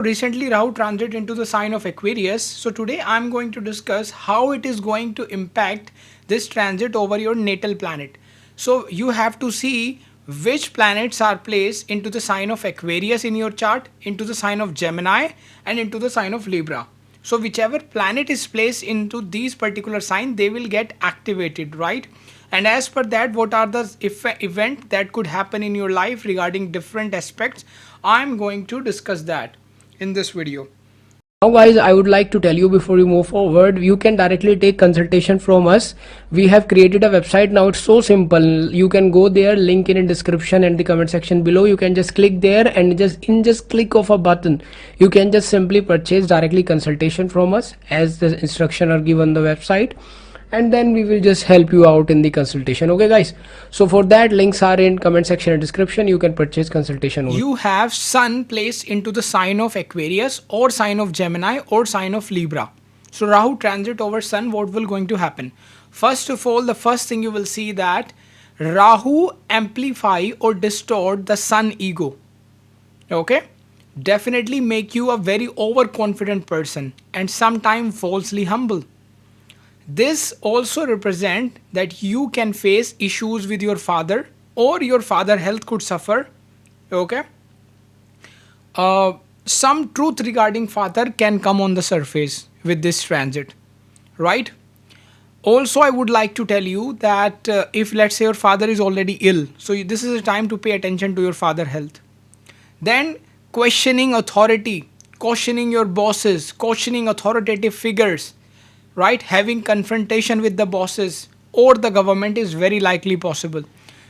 Recently, Rahu transit into the sign of Aquarius. So today I'm going to discuss how it is going to impact this transit over your natal planet. So you have to see which planets are placed into the sign of Aquarius in your chart, into the sign of Gemini, and into the sign of Libra. So whichever planet is placed into these particular sign, they will get activated, right? And as per that, what are the event that could happen in your life regarding different aspects? I'm going to discuss that in this video. Now guys, I would like to tell you before you move forward, you can directly take consultation from us. We have created a website now. It's so simple. You can go there, link in description and the comment section below. You can just click there and just click of a button, you can just simply purchase directly consultation from us as the instruction are given on the website, and then we will just help you out in the consultation. Okay guys, so for that, links are in comment section and description. You can purchase consultation over. You have Sun placed into the sign of Aquarius or sign of Gemini or sign of Libra. So Rahu transit over Sun, what will going to happen? First of all, the first thing you will see that Rahu amplify or distort the Sun ego. Okay, definitely make you a very overconfident person and sometimes falsely humble. This also represent that you can face issues with your father or your father health could suffer. Okay, some truth regarding father can come on the surface with this transit, right? Also, I would like to tell you that if let's say your father is already ill, so this is a time to pay attention to your father health. Then questioning authority, questioning your bosses, questioning authoritative figures, right? Having confrontation with the bosses or the government is very likely possible.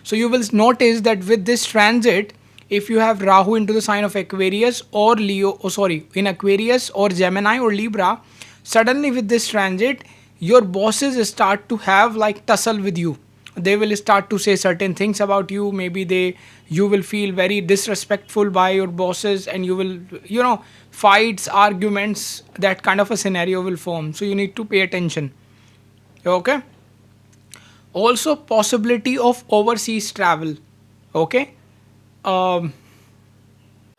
So you will notice that with this transit, if you have Rahu into the sign of Aquarius or in Aquarius or Gemini or Libra, suddenly with this transit, your bosses start to have like tussle with you. They will start to say certain things about you. Maybe you will feel very disrespectful by your bosses, and you will fights, arguments, that kind of a scenario will form. So you need to pay attention. Okay. Also possibility of overseas travel. Okay. um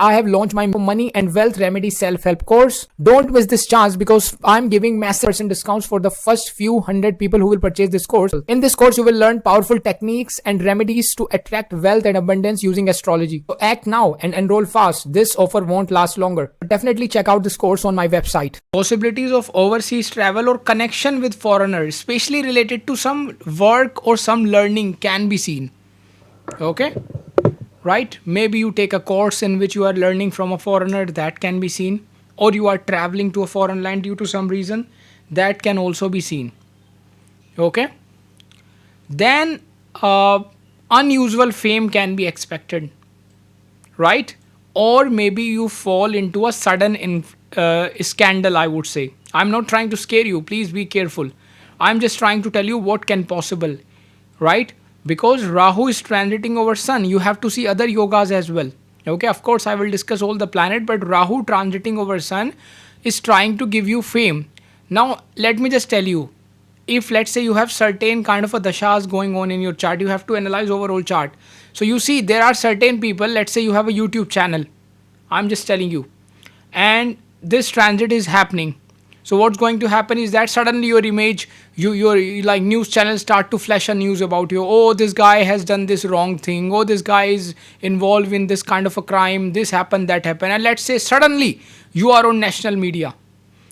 I have launched my money and wealth remedy self-help course. Don't miss this chance because I'm giving massive percent discounts for the first few hundred people who will purchase this course. In this course, you will learn powerful techniques and remedies to attract wealth and abundance using astrology. So act now and enroll fast. This offer won't last longer. Definitely check out this course on my website. Possibilities of overseas travel or connection with foreigners, especially related to some work or some learning, can be seen. Okay, right? Maybe you take a course in which you are learning from a foreigner, that can be seen, or you are traveling to a foreign land due to some reason, that can also be seen. Okay, then unusual fame can be expected, right? Or maybe you fall into a sudden scandal, I would say. I'm not trying to scare you, please be careful. I'm just trying to tell you what can possible, right? Because Rahu is transiting over Sun, you have to see other yogas as well. Okay, of course I will discuss all the planet, but Rahu transiting over Sun is trying to give you fame. Now let me just tell you, if let's say you have certain kind of a dashas going on in your chart, you have to analyze overall chart. So you see there are certain people, let's say you have a YouTube channel, I'm just telling you, and this transit is happening. So what's going to happen is that suddenly your image, your like news channels start to flash a news about you. Oh, this guy has done this wrong thing. Oh, this guy is involved in this kind of a crime. This happened, that happened. And let's say suddenly you are on national media.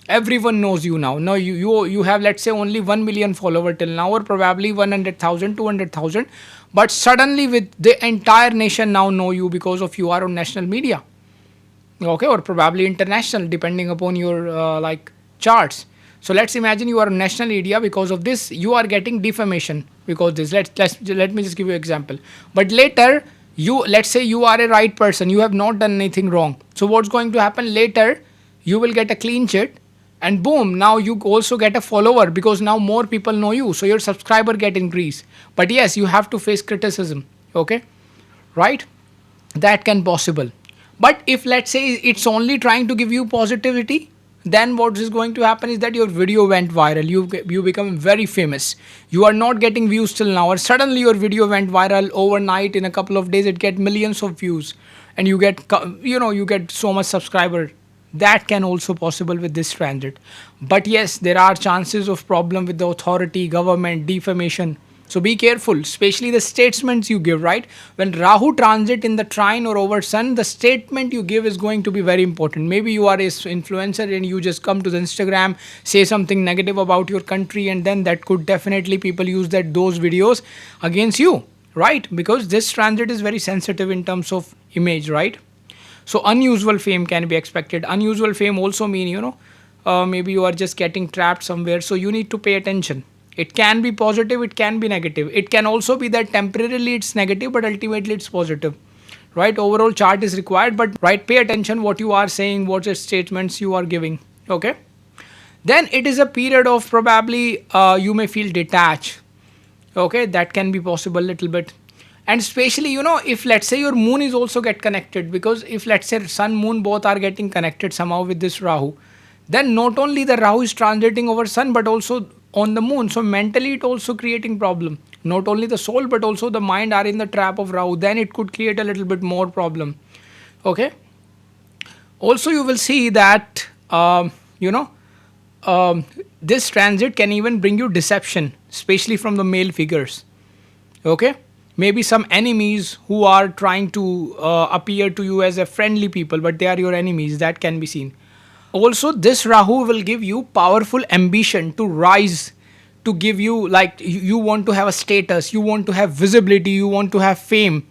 Everyone knows you now. Now you have, let's say, only 1 million follower till now, or probably 100,000, 200,000. But suddenly with the entire nation now know you because of you are on national media. Okay, or probably international, depending upon your charts. So let's imagine you are on national media, because of this you are getting defamation because this. Let me just give you an example. But later, let's say you are a right person, you have not done anything wrong. So what's going to happen later? You will get a clean sheet, and boom, now you also get a follower because now more people know you. So your subscriber get increased. But yes, you have to face criticism. Okay, right? That can possible. But if let's say it's only trying to give you positivity, then what is going to happen is that your video went viral, you become very famous. You are not getting views till now, or suddenly your video went viral overnight. In a couple of days it get millions of views, and you get so much subscriber. That can also possible with this transit. But yes, there are chances of problem with the authority, government, defamation. So be careful, especially the statements you give, right? When Rahu transit in the trine or over sun, the statement you give is going to be very important. Maybe you are a influencer and you just come to the Instagram, say something negative about your country, and then that could definitely people use that those videos against you, right? Because this transit is very sensitive in terms of image, right? So unusual fame can be expected. Unusual fame also mean, maybe you are just getting trapped somewhere, so you need to pay attention. It can be positive, it can be negative. It can also be that temporarily it's negative, but ultimately it's positive. Right? Overall chart is required, but right, pay attention what you are saying, what statements you are giving. Okay. Then it is a period of probably you may feel detached. Okay, that can be possible little bit. And especially, if let's say your moon is also get connected, because if let's say sun moon both are getting connected somehow with this Rahu, then not only the Rahu is transiting over sun but also on the moon, so mentally it also creating problem. Not only the soul but also the mind are in the trap of Rahu, then it could create a little bit more problem. Okay. Also you will see that this transit can even bring you deception, especially from the male figures. Okay. Maybe some enemies who are trying to appear to you as a friendly people, but they are your enemies. That can be seen. Also, this Rahu will give you powerful ambition to rise, to give you, like, you want to have a status, you want to have visibility, you want to have fame.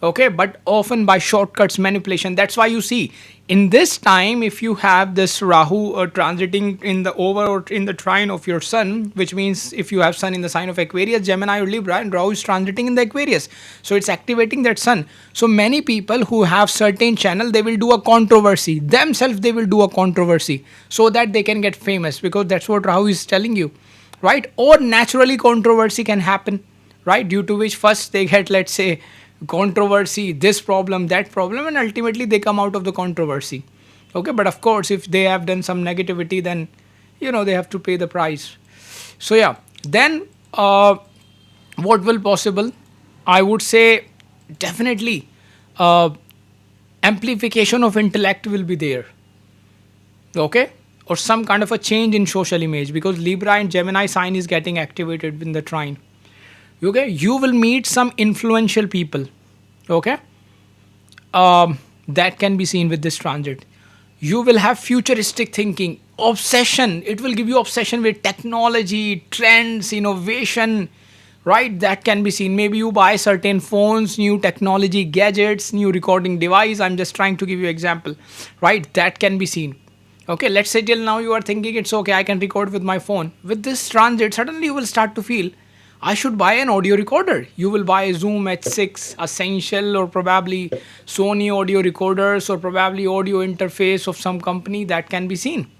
Okay, but often by shortcuts, manipulation. That's why you see in this time, if you have this Rahu transiting in the over or in the trine of your sun, which means if you have sun in the sign of Aquarius, Gemini or Libra, and Rahu is transiting in the Aquarius, so it's activating that sun. So many people who have certain channel, they will do a controversy themselves, they will do a controversy so that they can get famous, because that's what Rahu is telling you, right? Or naturally controversy can happen, right, due to which first they get, let's say, controversy, this problem, that problem, and ultimately they come out of the controversy. Okay, but of course if they have done some negativity, then they have to pay the price. So yeah, then what will possible, I would say, definitely amplification of intellect will be there. Okay, or some kind of a change in social image, because Libra and Gemini sign is getting activated in the trine. Okay, you will meet some influential people. Okay, that can be seen with this transit. You will have futuristic thinking, obsession. It will give you obsession with technology, trends, innovation, right? That can be seen. Maybe you buy certain phones, new technology gadgets, new recording device. I'm just trying to give you example, right? That can be seen. Okay, let's say till now you are thinking it's okay, I can record with my phone. With this transit, suddenly you will start to feel I should buy an audio recorder. You will buy a Zoom H6 Essential, or probably Sony audio recorders, or probably audio interface of some company. That can be seen.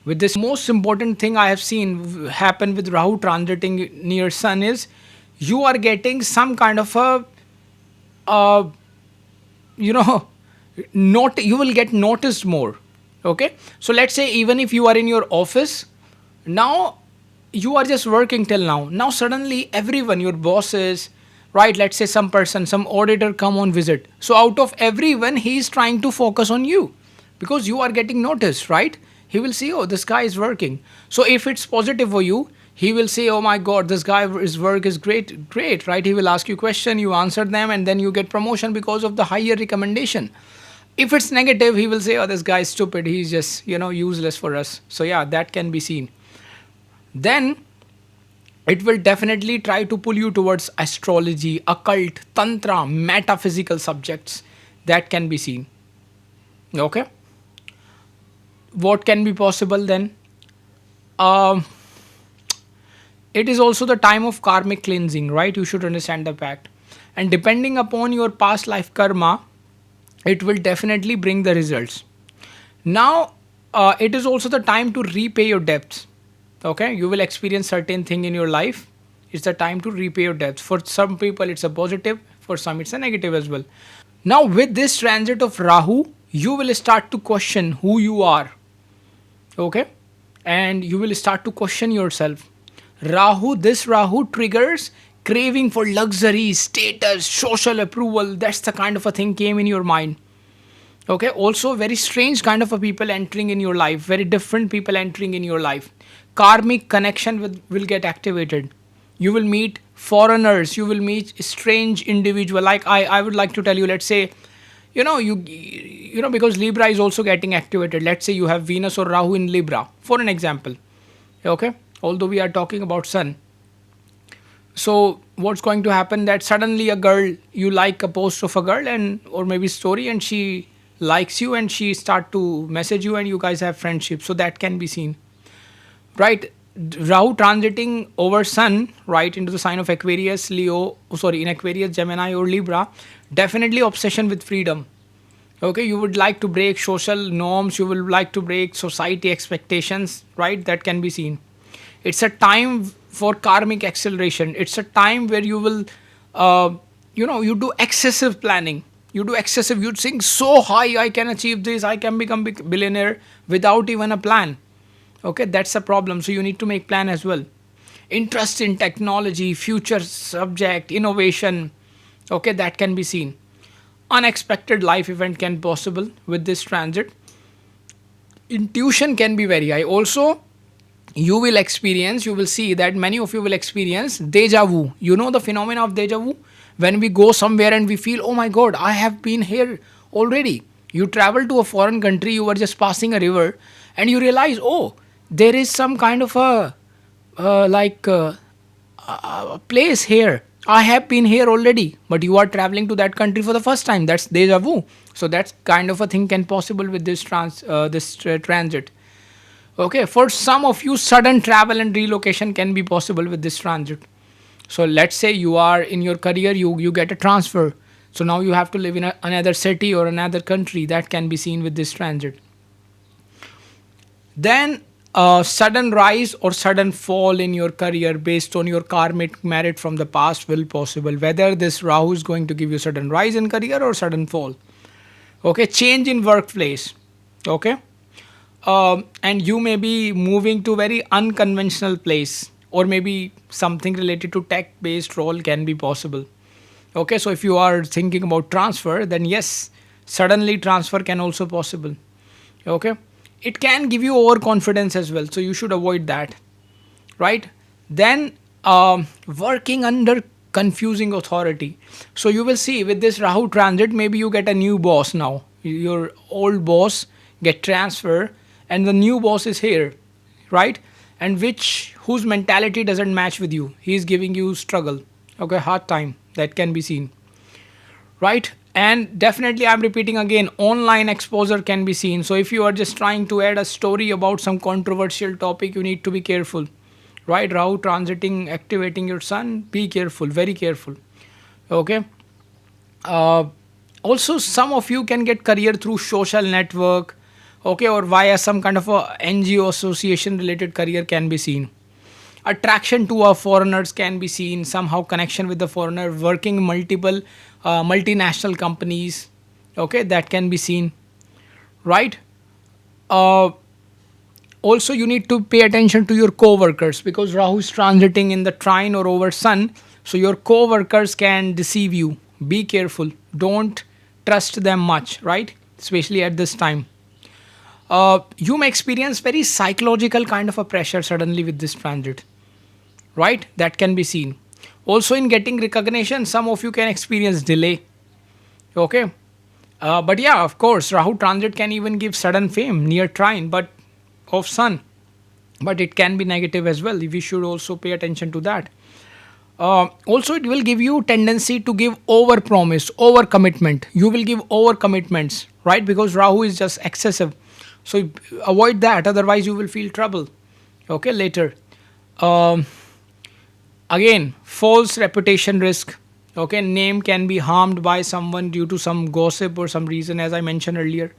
With this, most important thing I have seen happen with Rahu transiting near Sun is you are getting some kind of a, you know, you will get noticed more. Okay. So let's say even if you are in your office, now you are just working till now. Now suddenly everyone, your bosses, right? Let's say some person, some auditor come on visit. So out of everyone, he is trying to focus on you because you are getting noticed, right? He will see, oh, this guy is working. So if it's positive for you, he will say, oh my God, this guy, his work is great, great, right? He will ask you question, you answer them, and then you get promotion because of the higher recommendation. If it's negative, he will say, oh, this guy is stupid. He's just, useless for us. So yeah, that can be seen. Then it will definitely try to pull you towards astrology, occult, tantra, metaphysical subjects. That can be seen. Okay. What can be possible then? It is also the time of karmic cleansing, right? You should understand the fact. And depending upon your past life karma, it will definitely bring the results. Now, it is also the time to repay your debts. Okay, you will experience certain thing in your life. It's the time to repay your debts. For some people, it's a positive. For some, it's a negative as well. Now, with this transit of Rahu, you will start to question who you are. Okay, and you will start to question yourself. This Rahu triggers craving for luxury, status, social approval. That's the kind of a thing came in your mind. Okay, also very strange kind of a people entering in your life, very different people entering in your life. Karmic connection will get activated. You will meet foreigners, you will meet strange individual. Like I would like to tell you, let's say, because Libra is also getting activated. Let's say you have Venus or Rahu in Libra, for an example. Okay, although we are talking about Sun. So what's going to happen that suddenly a girl, you like a post of a girl and or maybe story, and she likes you and she start to message you and you guys have friendship. So that can be seen, right? Rahu transiting over Sun, right, into the sign of Aquarius, Leo, sorry, in Aquarius, Gemini or Libra, definitely obsession with freedom. Okay, you would like to break social norms, you will like to break society expectations, right? That can be seen. It's a time for karmic acceleration. It's a time where you will, you do excessive planning. You do excessive, you think so high, I can achieve this, I can become billionaire without even a plan. Okay, that's a problem. So you need to make plan as well. Interest in technology, future subject, innovation. Okay, that can be seen. Unexpected life event can possible with this transit. Intuition can be very high. Also, you will see that many of you will experience deja vu. You know the phenomena of deja vu? When we go somewhere and we feel, oh my god, I have been here already. You travel to a foreign country, you were just passing a river, and you realize, oh, there is some kind of a place here. I have been here already, but you are traveling to that country for the first time. That's deja vu. So that's kind of a thing can possible with this transit. Okay, for some of you, sudden travel and relocation can be possible with this transit. So let's say you are in your career, you get a transfer. So now you have to live in another city or another country. That can be seen with this transit. Then a sudden rise or sudden fall in your career based on your karmic merit from the past will possible. Whether this Rahu is going to give you sudden rise in career or sudden fall. Okay, change in workplace. Okay, and you may be moving to very unconventional place, or maybe something related to tech based role can be possible. Okay, so if you are thinking about transfer, then yes, suddenly transfer can also possible. Okay, it can give you overconfidence as well, so you should avoid that, right? Then working under confusing authority. So you will see with this Rahu transit, maybe you get a new boss now. Your old boss get transfer, and the new boss is here, right? And which whose mentality doesn't match with you. He is giving you struggle. Okay, hard time that can be seen, right? And definitely, I'm repeating again, online exposure can be seen. So if you are just trying to add a story about some controversial topic, you need to be careful, right? Rahu transiting, activating your sun, be careful, very careful. Okay. uh, Also, some of you can get career through social network, okay, or via some kind of a NGO association related career can be seen. Attraction to our foreigners can be seen, somehow connection with the foreigner, working multiple multinational companies. Okay, that can be seen, right? uh, Also, you need to pay attention to your co-workers because Rahu is transiting in the trine or over sun. So your co-workers can deceive you. Be careful, don't trust them much, right? Especially at this time. You may experience very psychological kind of a pressure suddenly with this transit, right? That can be seen. Also, in getting recognition, some of you can experience delay. Okay. But yeah, of course, Rahu transit can even give sudden fame near trine, but of sun. But it can be negative as well. We should also pay attention to that. Also, it will give you tendency to give over promise, over commitment. You will give over commitments, right? Because Rahu is just excessive. So avoid that. Otherwise, you will feel trouble. Okay, later. Um, Again, false reputation risk. Okay, name can be harmed by someone due to some gossip or some reason, as I mentioned earlier.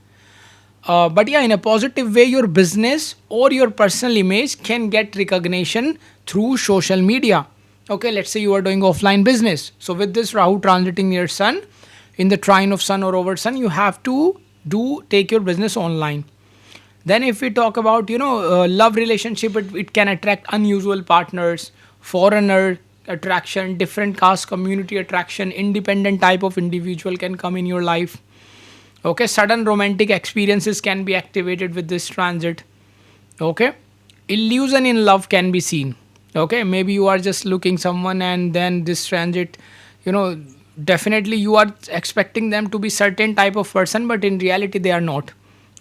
But yeah, in a positive way, your business or your personal image can get recognition through social media. Okay, let's say you are doing offline business. So with this Rahu transiting near Sun, in the trine of Sun or over Sun, you have to do take your business online. Then, if we talk about love relationship, it can attract unusual partners, foreigner attraction, different caste community attraction, independent type of individual can come in your life. Okay, sudden romantic experiences can be activated with this transit. Okay, illusion in love can be seen. Okay, maybe you are just looking someone and then this transit, you know, definitely you are expecting them to be certain type of person, but in reality they are not.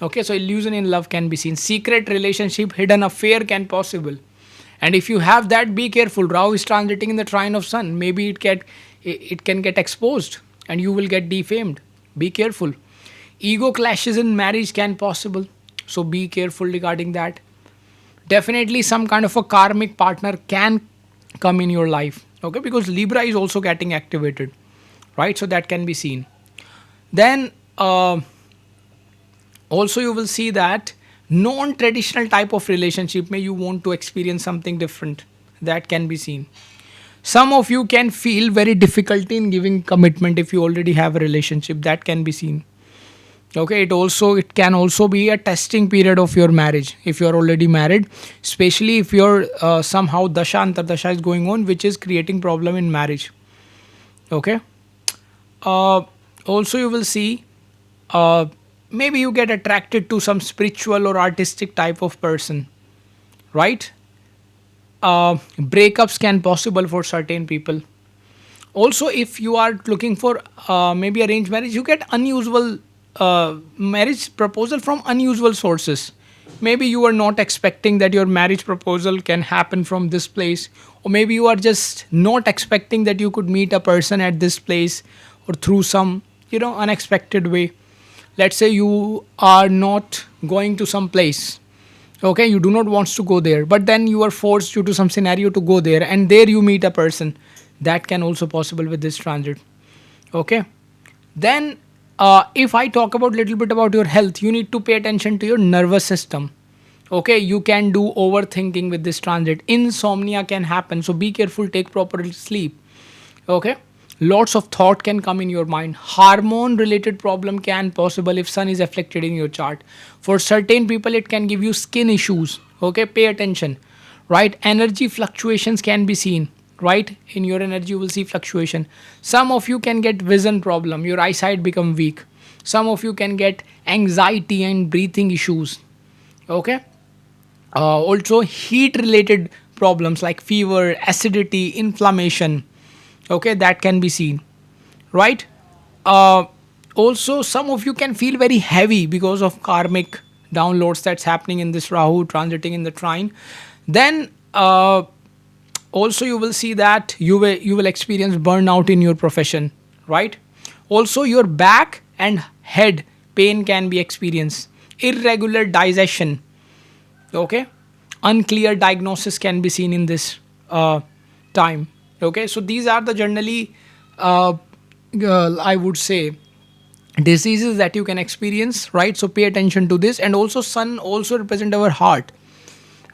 Okay, so illusion in love can be seen. Secret relationship, hidden affair can possible. And if you have that, be careful. Rahu is transiting in the trine of sun. Maybe it can get exposed and you will get defamed. Be careful. Ego clashes in marriage can possible. So be careful regarding that. Definitely some kind of a karmic partner can come in your life. Okay, because Libra is also getting activated. Right? So that can be seen. Then also you will see that non-traditional type of relationship may you want to experience something different, that can be seen. Some of you can feel very difficulty in giving commitment if you already have a relationship, that can be seen. Okay, it can also be a testing period of your marriage if you are already married, especially if your somehow dasha antardasha is going on which is creating problem in marriage. Okay, uh, also you will see uh, maybe you get attracted to some spiritual or artistic type of person, right? Breakups can possible for certain people. Also if you are looking for maybe arranged marriage, you get unusual marriage proposal from unusual sources. Maybe you are not expecting that your marriage proposal can happen from this place, or maybe you are just not expecting that you could meet a person at this place or through some unexpected way. Let's say you are not going to some place. Okay, you do not want to go there, but then you are forced due to some scenario to go there, and there you meet a person. That can also possible with this transit. Okay, then if I talk about little bit about your health, you need to pay attention to your nervous system. Okay, you can do overthinking with this transit. Insomnia can happen, so be careful, take proper sleep. Okay, lots of thought can come in your mind. Hormone related problem can possible if sun is affected in your chart. For certain people it can give you skin issues. Okay, pay attention. Right, energy fluctuations can be seen. Right, in your energy you will see fluctuation. Some of you can get vision problem, your eyesight become weak. Some of you can get anxiety and breathing issues. Okay, also heat related problems like fever, acidity, inflammation. Okay, that can be seen. Right, uh, also some of you can feel very heavy because of karmic downloads that's happening in this Rahu transiting in the trine. Then also you will see that you will experience burnout in your profession. Right, also your back and head pain can be experienced. Irregular digestion. Okay, unclear diagnosis can be seen in this time. Okay, so these are the generally I would say diseases that you can experience, right? So pay attention to this. And also sun also represent our heart.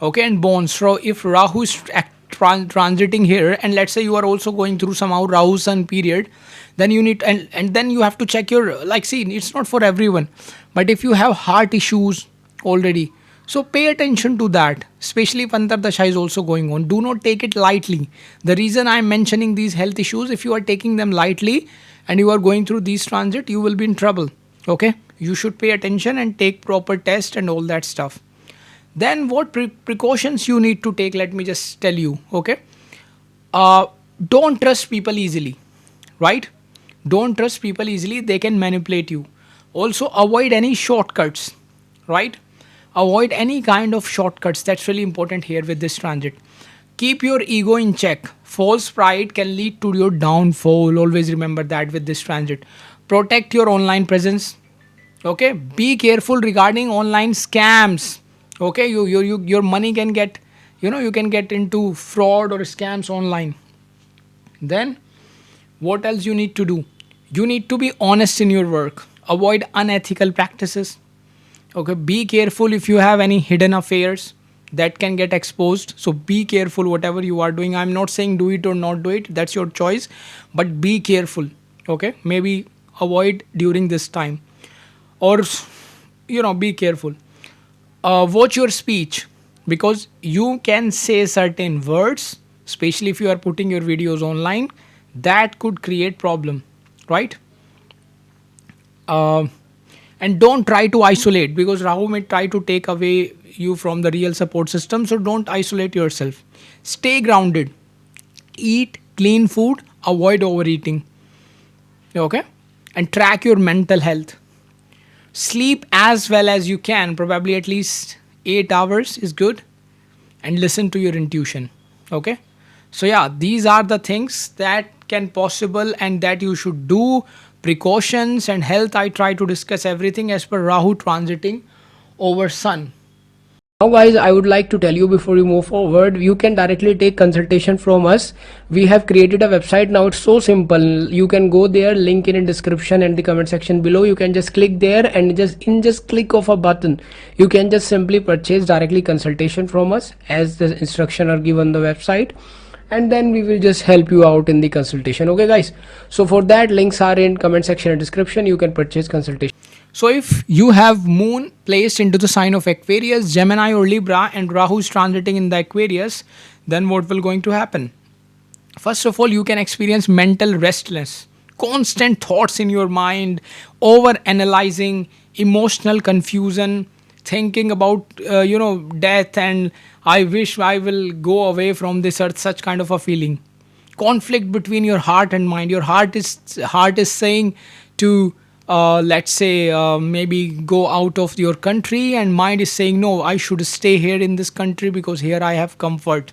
Okay, and bones. So if Rahu is transiting here, and let's say you are also going through somehow Rahu sun period, then you need, and then you have to check your, like, see, it's not for everyone, but if you have heart issues already, so pay attention to that, especially if Antardasha is also going on. Do not take it lightly. The reason I'm mentioning these health issues, if you are taking them lightly and you are going through these transit, you will be in trouble. Okay, you should pay attention and take proper test and all that stuff. Then what precautions you need to take, let me just tell you. Okay, uh, don't trust people easily. Right, don't trust people easily, they can manipulate you. Also avoid any shortcuts. Right, avoid any kind of shortcuts, that's really important here with this transit. Keep your ego in check. False pride can lead to your downfall, always remember that with this transit. Protect your online presence. Okay, be careful regarding online scams. Okay, your money can get, you can get into fraud or scams online. Then what else you need to do? You need to be honest in your work. Avoid unethical practices. Okay, be careful if you have any hidden affairs that can get exposed. So be careful whatever you are doing. I'm not saying do it or not do it, that's your choice, but be careful. Okay, maybe avoid during this time, or be careful. Watch your speech, because you can say certain words, especially if you are putting your videos online, that could create problem. Right, uh, And don't try to isolate, because Rahu may try to take away you from the real support system. So don't isolate yourself. Stay grounded. Eat clean food, avoid overeating. Okay? And track your mental health. Sleep as well as you can, probably at least 8 hours is good, and listen to your intuition. Okay? So yeah, these are the things that can possible and that you should do. Precautions and health, I try to discuss everything as per Rahu transiting over Sun. Now guys, I would like to tell you before you move forward, you can directly take consultation from us. We have created a website now. It's so simple. You can go there, link in description and the comment section below. You can just click there and just click of a button, you can just simply purchase directly consultation from us as the instruction are given on the website, and then we will just help you out in the consultation. Okay guys, so for that, links are in comment section and description. You can purchase consultation. So if you have Moon placed into the sign of Aquarius, Gemini or Libra, and Rahu is transiting in the Aquarius, then what will going to happen? First of all, you can experience mental restlessness, constant thoughts in your mind, over analyzing, emotional confusion, thinking about death, and I wish I will go away from this earth, such kind of a feeling. Conflict between your heart and mind. Your heart is saying to let's say maybe go out of your country, and mind is saying no, I should stay here in this country because here I have comfort.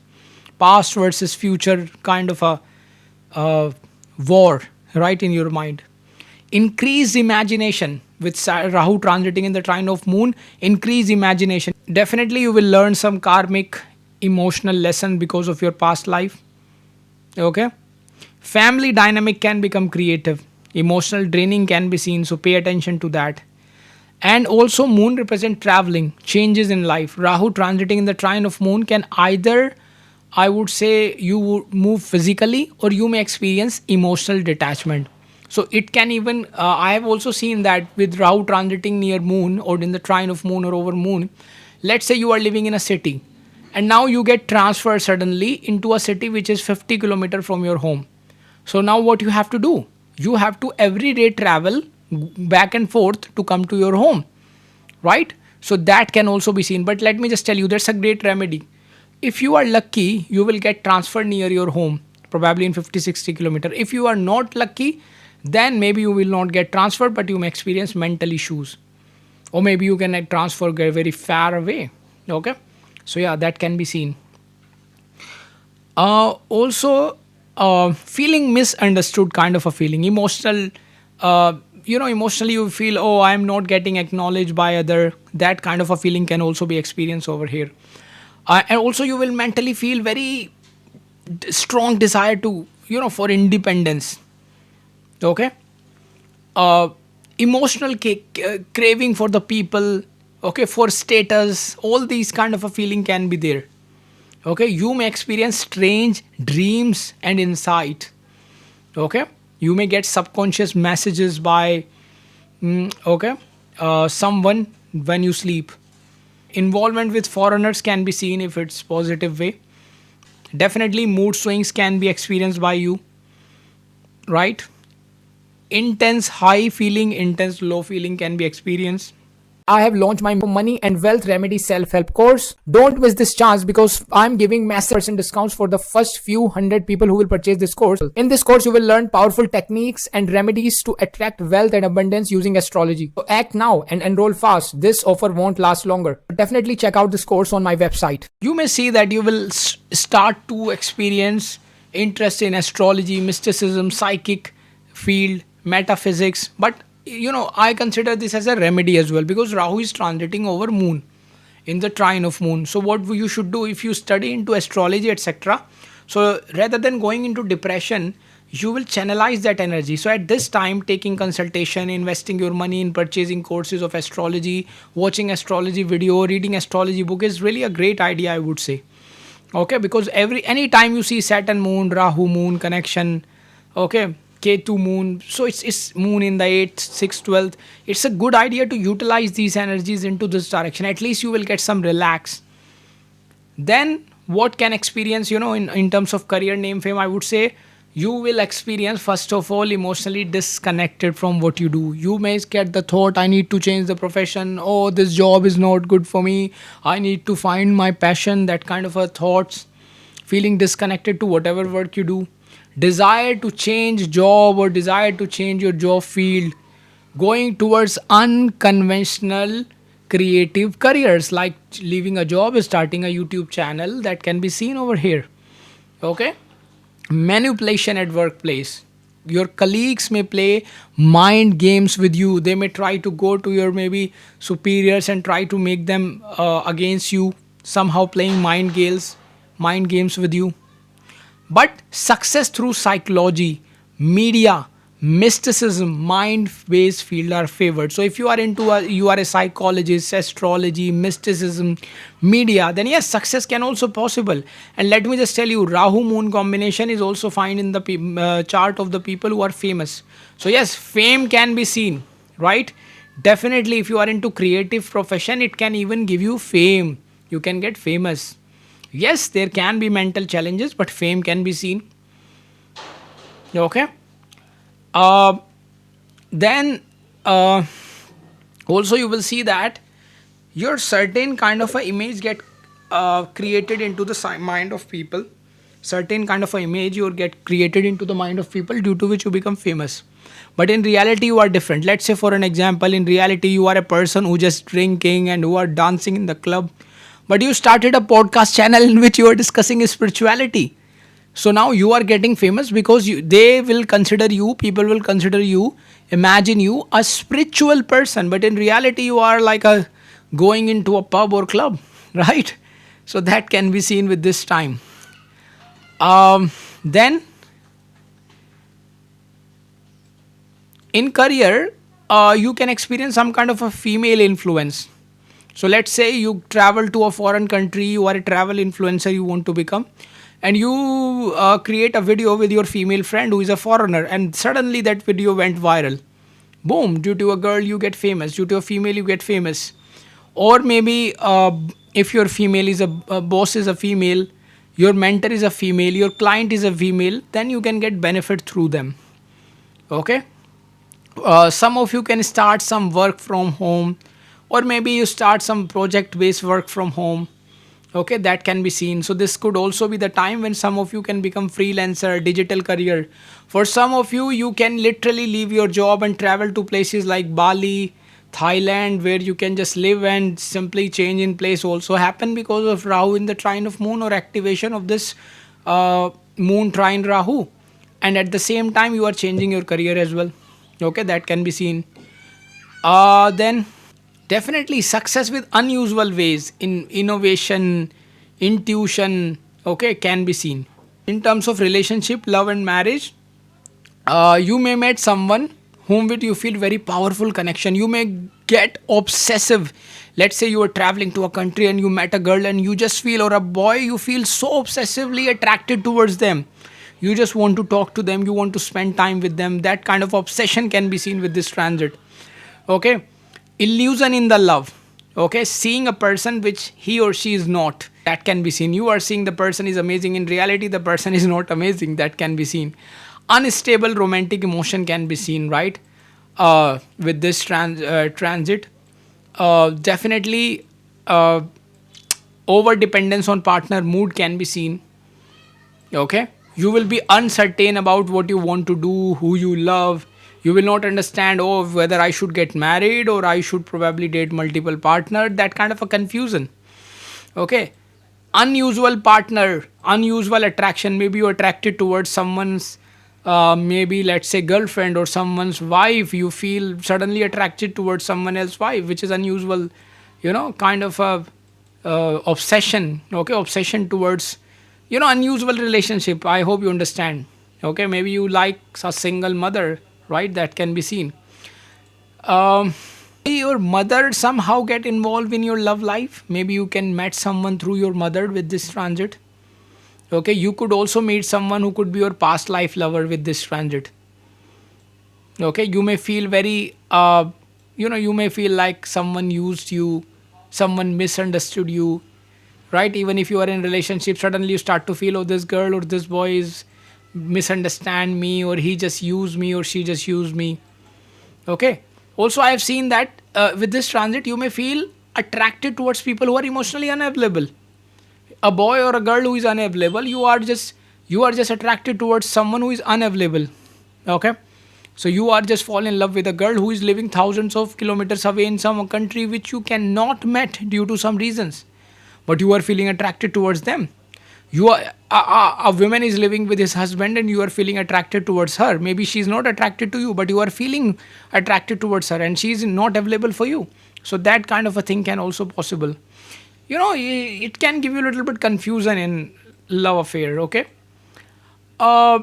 Past versus future kind of a war, right, in your mind. Increase imagination with Rahu transiting in the trine of Moon. Increase imagination. Definitely you will learn some karmic emotional lesson because of your past life. Okay? Family dynamic can become creative. Emotional draining can be seen, so pay attention to that. And also, Moon represent traveling, changes in life. Rahu transiting in the trine of Moon can either, I would say, you move physically or you may experience emotional detachment. So it can even, I have also seen that with Rahu transiting near Moon or in the trine of Moon or over Moon. Let's say you are living in a city and now you get transferred suddenly into a city which is 50 kilometers from your home. So now what you have to do? You have to every day travel back and forth to come to your home, right? So that can also be seen. But let me just tell you, there's a great remedy. If you are lucky, you will get transferred near your home, probably in 50-60 kilometers. If you are not lucky, then maybe you will not get transferred, but you may experience mental issues. Or maybe you can transfer very far away. Okay? So yeah, that can be seen. Also, feeling misunderstood, kind of a feeling. Emotional, emotionally you feel, oh, I'm not getting acknowledged by other. That kind of a feeling can also be experienced over here. And also you will mentally feel very strong desire to, for independence. Okay? Emotional craving for the people, okay, for status, all these kind of a feeling can be there. Okay, you may experience strange dreams and insight. Okay, you may get subconscious messages by someone when you sleep. Involvement with foreigners can be seen if it's positive way. Definitely mood swings can be experienced by you, right? Intense high feeling, intense low feeling can be experienced. I have launched my money and wealth remedy self-help course. Don't miss this chance because I'm giving massive percent discounts for the first few hundred people who will purchase this course. In this course, you will learn powerful techniques and remedies to attract wealth and abundance using astrology. So act now and enroll fast. This offer won't last longer. Definitely check out this course on my website. You may see that you will start to experience interest in astrology, mysticism, psychic field, metaphysics, but I consider this as a remedy as well because Rahu is transiting over Moon in the trine of Moon. So what you should do if you study into astrology, etc. So rather than going into depression, you will channelize that energy. So at this time, taking consultation, investing your money in purchasing courses of astrology, watching astrology video, reading astrology book is really a great idea, I would say. Okay, because any time you see Saturn Moon, Rahu Moon connection, okay, Ketu Moon, so it's Moon in the 8th, 6th, 12th. It's a good idea to utilize these energies into this direction. At least you will get some relax. Then what can experience, in terms of career, name, fame, I would say You will experience, first of all, emotionally disconnected from what you do. You may get the thought, I need to change the profession, oh, this job is not good for me, I need to find my passion, that kind of a thoughts. Feeling disconnected to whatever work you do, desire to change job or desire to change your job field, going towards unconventional creative careers like leaving a job, starting a YouTube channel, that can be seen over here. Okay, manipulation at workplace. Your colleagues may play mind games with you. They may try to go to your maybe superiors and try to make them against you, somehow playing mind games with you. But success through psychology, media, mysticism, mind-based field are favored. So if you are a psychologist, astrology, mysticism, media, then yes, success can also possible. And let me just tell you, Rahu Moon combination is also found in the chart of the people who are famous. So yes, fame can be seen, right? Definitely, if you are into creative profession, it can even give you fame. You can get famous. Yes, there can be mental challenges, but fame can be seen. Okay. Uh, then also you will see that your certain kind of a image get created into the mind of people. Certain kind of a image you get created into the mind of people, due to which you become famous. But in reality, you are different. Let's say, for an example, in reality, you are a person who just drinking and who are dancing in the club, but you started a podcast channel in which you are discussing spirituality. So now you are getting famous because they will consider you, people will consider you, imagine you a spiritual person, but in reality you are like a going into a pub or club, right? So that can be seen with this time. Then in career, you can experience some kind of a female influence. So let's say you travel to a foreign country, you are a travel influencer, you want to become, and you create a video with your female friend who is a foreigner, and suddenly that video went viral. Boom, due to a girl, you get famous, due to a female, you get famous. Or maybe if your female is a boss is a female, your mentor is a female, your client is a female, then you can get benefit through them. Okay, some of you can start some work from home, or maybe you start some project based work from home. Okay, that can be seen. So this could also be the time when some of you can become freelancer, digital career. For some of you, you can literally leave your job and travel to places like Bali, Thailand, where you can just live and simply change in place. Also happen because of Rahu in the trine of moon, or activation of this moon trine Rahu. And at the same time, you are changing your career as well. Okay, that can be seen. Then definitely success with unusual ways in innovation, intuition, okay, can be seen. In terms of relationship, love and marriage, you may meet someone whom with you feel very powerful connection. You may get obsessive. Let's say you are traveling to a country and you met a girl and you just feel, or a boy, you feel so obsessively attracted towards them. You just want to talk to them, you want to spend time with them. That kind of obsession can be seen with this transit. Okay, illusion in the love. Okay, seeing a person which he or she is not, that can be seen. You are seeing the person is amazing, in reality the person is not amazing, that can be seen. Unstable romantic emotion can be seen, right? With this transit, definitely over dependence on partner mood can be seen. Okay, you will be uncertain about what you want to do, who you love. You will not understand, oh, whether I should get married or I should probably date multiple partner, that kind of a confusion. Okay, unusual partner, unusual attraction. Maybe you're attracted towards someone's maybe let's say girlfriend or someone's wife. You feel suddenly attracted towards someone else's wife, which is unusual, kind of a obsession. Okay, obsession towards unusual relationship. I hope you understand. Okay, maybe you like a single mother, right? That can be seen. um, your mother somehow get involved in your love life. Maybe you can meet someone through your mother with this transit. Okay, you could also meet someone who could be your past life lover with this transit. Okay, you may feel very you may feel like someone used you, someone misunderstood you, right? Even if you are in relationship, suddenly you start to feel, oh, this girl or this boy is misunderstand me, or he just use me, or she just use me. Okay. Also, I have seen that with this transit, you may feel attracted towards people who are emotionally unavailable. A boy or a girl who is unavailable, you are just attracted towards someone who is unavailable. Okay. So you are just fall in love with a girl who is living thousands of kilometers away in some country which you cannot met due to some reasons, but you are feeling attracted towards them. You are a woman is living with his husband and you are feeling attracted towards her. Maybe she's not attracted to you, but you are feeling attracted towards her and she's not available for you. So that kind of a thing can also possible. It can give you a little bit confusion in love affair. Okay. uh,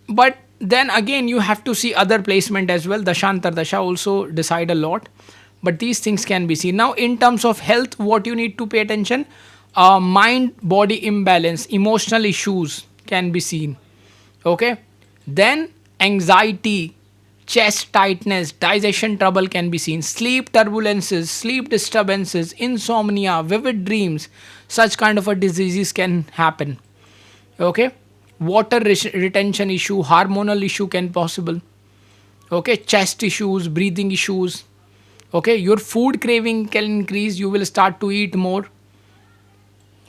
but then again, you have to see other placement as well. Dashantar dasha also decide a lot, but these things can be seen. Now in terms of health, what you need to pay attention: mind body imbalance, emotional issues can be seen. Okay. Then anxiety, chest tightness, digestion trouble can be seen. Sleep turbulences, sleep disturbances, insomnia, vivid dreams, such kind of a diseases can happen. Okay. Water retention issue, hormonal issue can possible. Okay. Chest issues, breathing issues. Okay. Your food craving can increase, you will start to eat more.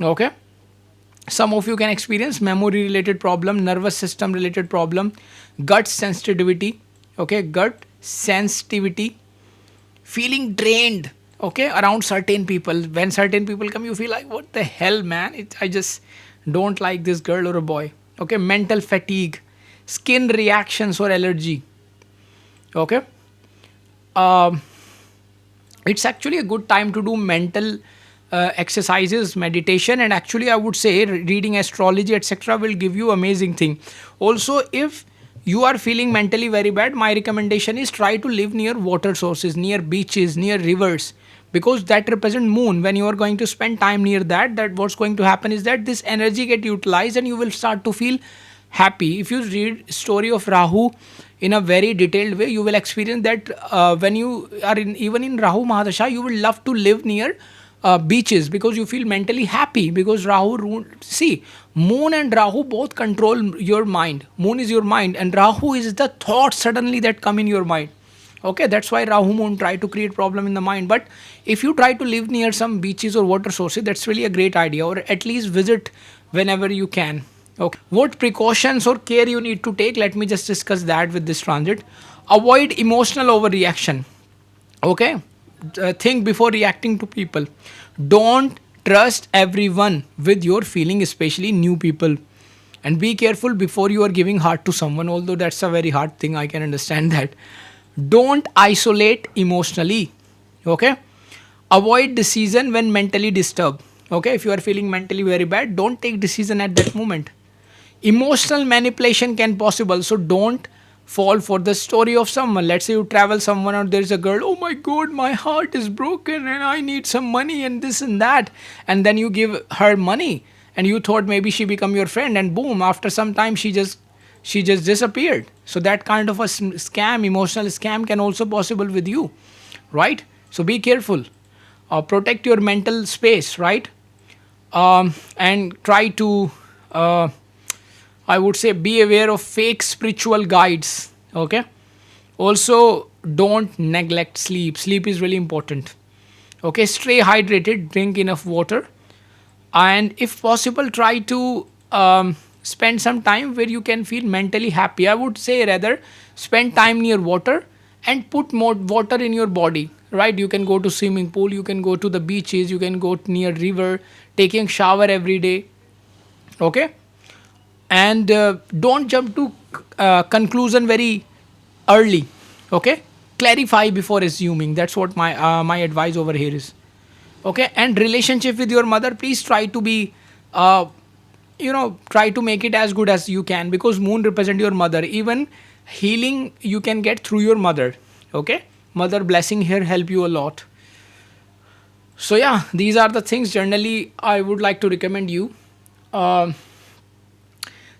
Okay. Some of you can experience memory related problem, nervous system related problem, gut sensitivity. Okay. Gut sensitivity, feeling drained. Okay. Around certain people, when certain people come, you feel like, what the hell, man, I just don't like this girl or a boy. Okay. Mental fatigue, skin reactions or allergy. Okay. um, it's actually a good time to do mental exercises, meditation, and actually I would say reading astrology etc will give you amazing thing. Also, if you are feeling mentally very bad, my recommendation is try to live near water sources, near beaches, near rivers, because that represent moon. When you are going to spend time near that what's going to happen is that this energy get utilized and you will start to feel happy. If you read story of Rahu in a very detailed way, you will experience that when you are in, even in Rahu Mahadasha, you will love to live near beaches because you feel mentally happy, because see, moon and Rahu both control your mind. Moon is your mind and Rahu is the thoughts suddenly that come in your mind. Okay, that's why Rahu moon try to create problem in the mind. But if you try to live near some beaches or water sources, that's really a great idea, or at least visit whenever you can. Okay. What precautions or care you need to take? Let me just discuss that with this transit. Avoid emotional overreaction. Okay. Think before reacting to people. Don't trust everyone with your feeling, especially new people. And be careful before you are giving heart to someone, although that's a very hard thing. I can understand that. Don't isolate emotionally. Okay. Avoid decision when mentally disturbed. Okay. If you are feeling mentally very bad, don't take decision at that moment. Emotional manipulation can possible, so don't fall for the story of someone. Let's say you travel someone or there's a girl, oh my god, my heart is broken and I need some money and this and that, and then you give her money and you thought maybe she become your friend, and boom, after some time she just disappeared. So that kind of a scam, emotional scam, can also possible with you, right? So be careful. Protect your mental space, right? And try to I would say be aware of fake spiritual guides. Okay. Also, don't neglect sleep. Sleep is really important. Okay. Stay hydrated, drink enough water, and if possible, try to spend some time where you can feel mentally happy. I would say rather spend time near water and put more water in your body. Right. You can go to swimming pool. You can go to the beaches. You can go near river. Taking shower every day. Okay. And don't jump to conclusion very early. Okay. Clarify before assuming. That's what my advice over here is. Okay. And relationship with your mother, please try to be uh, try to make it as good as you can, because moon represent your mother. Even healing you can get through your mother. Okay. Mother blessing here help you a lot. So yeah, these are the things generally I would like to recommend you. Um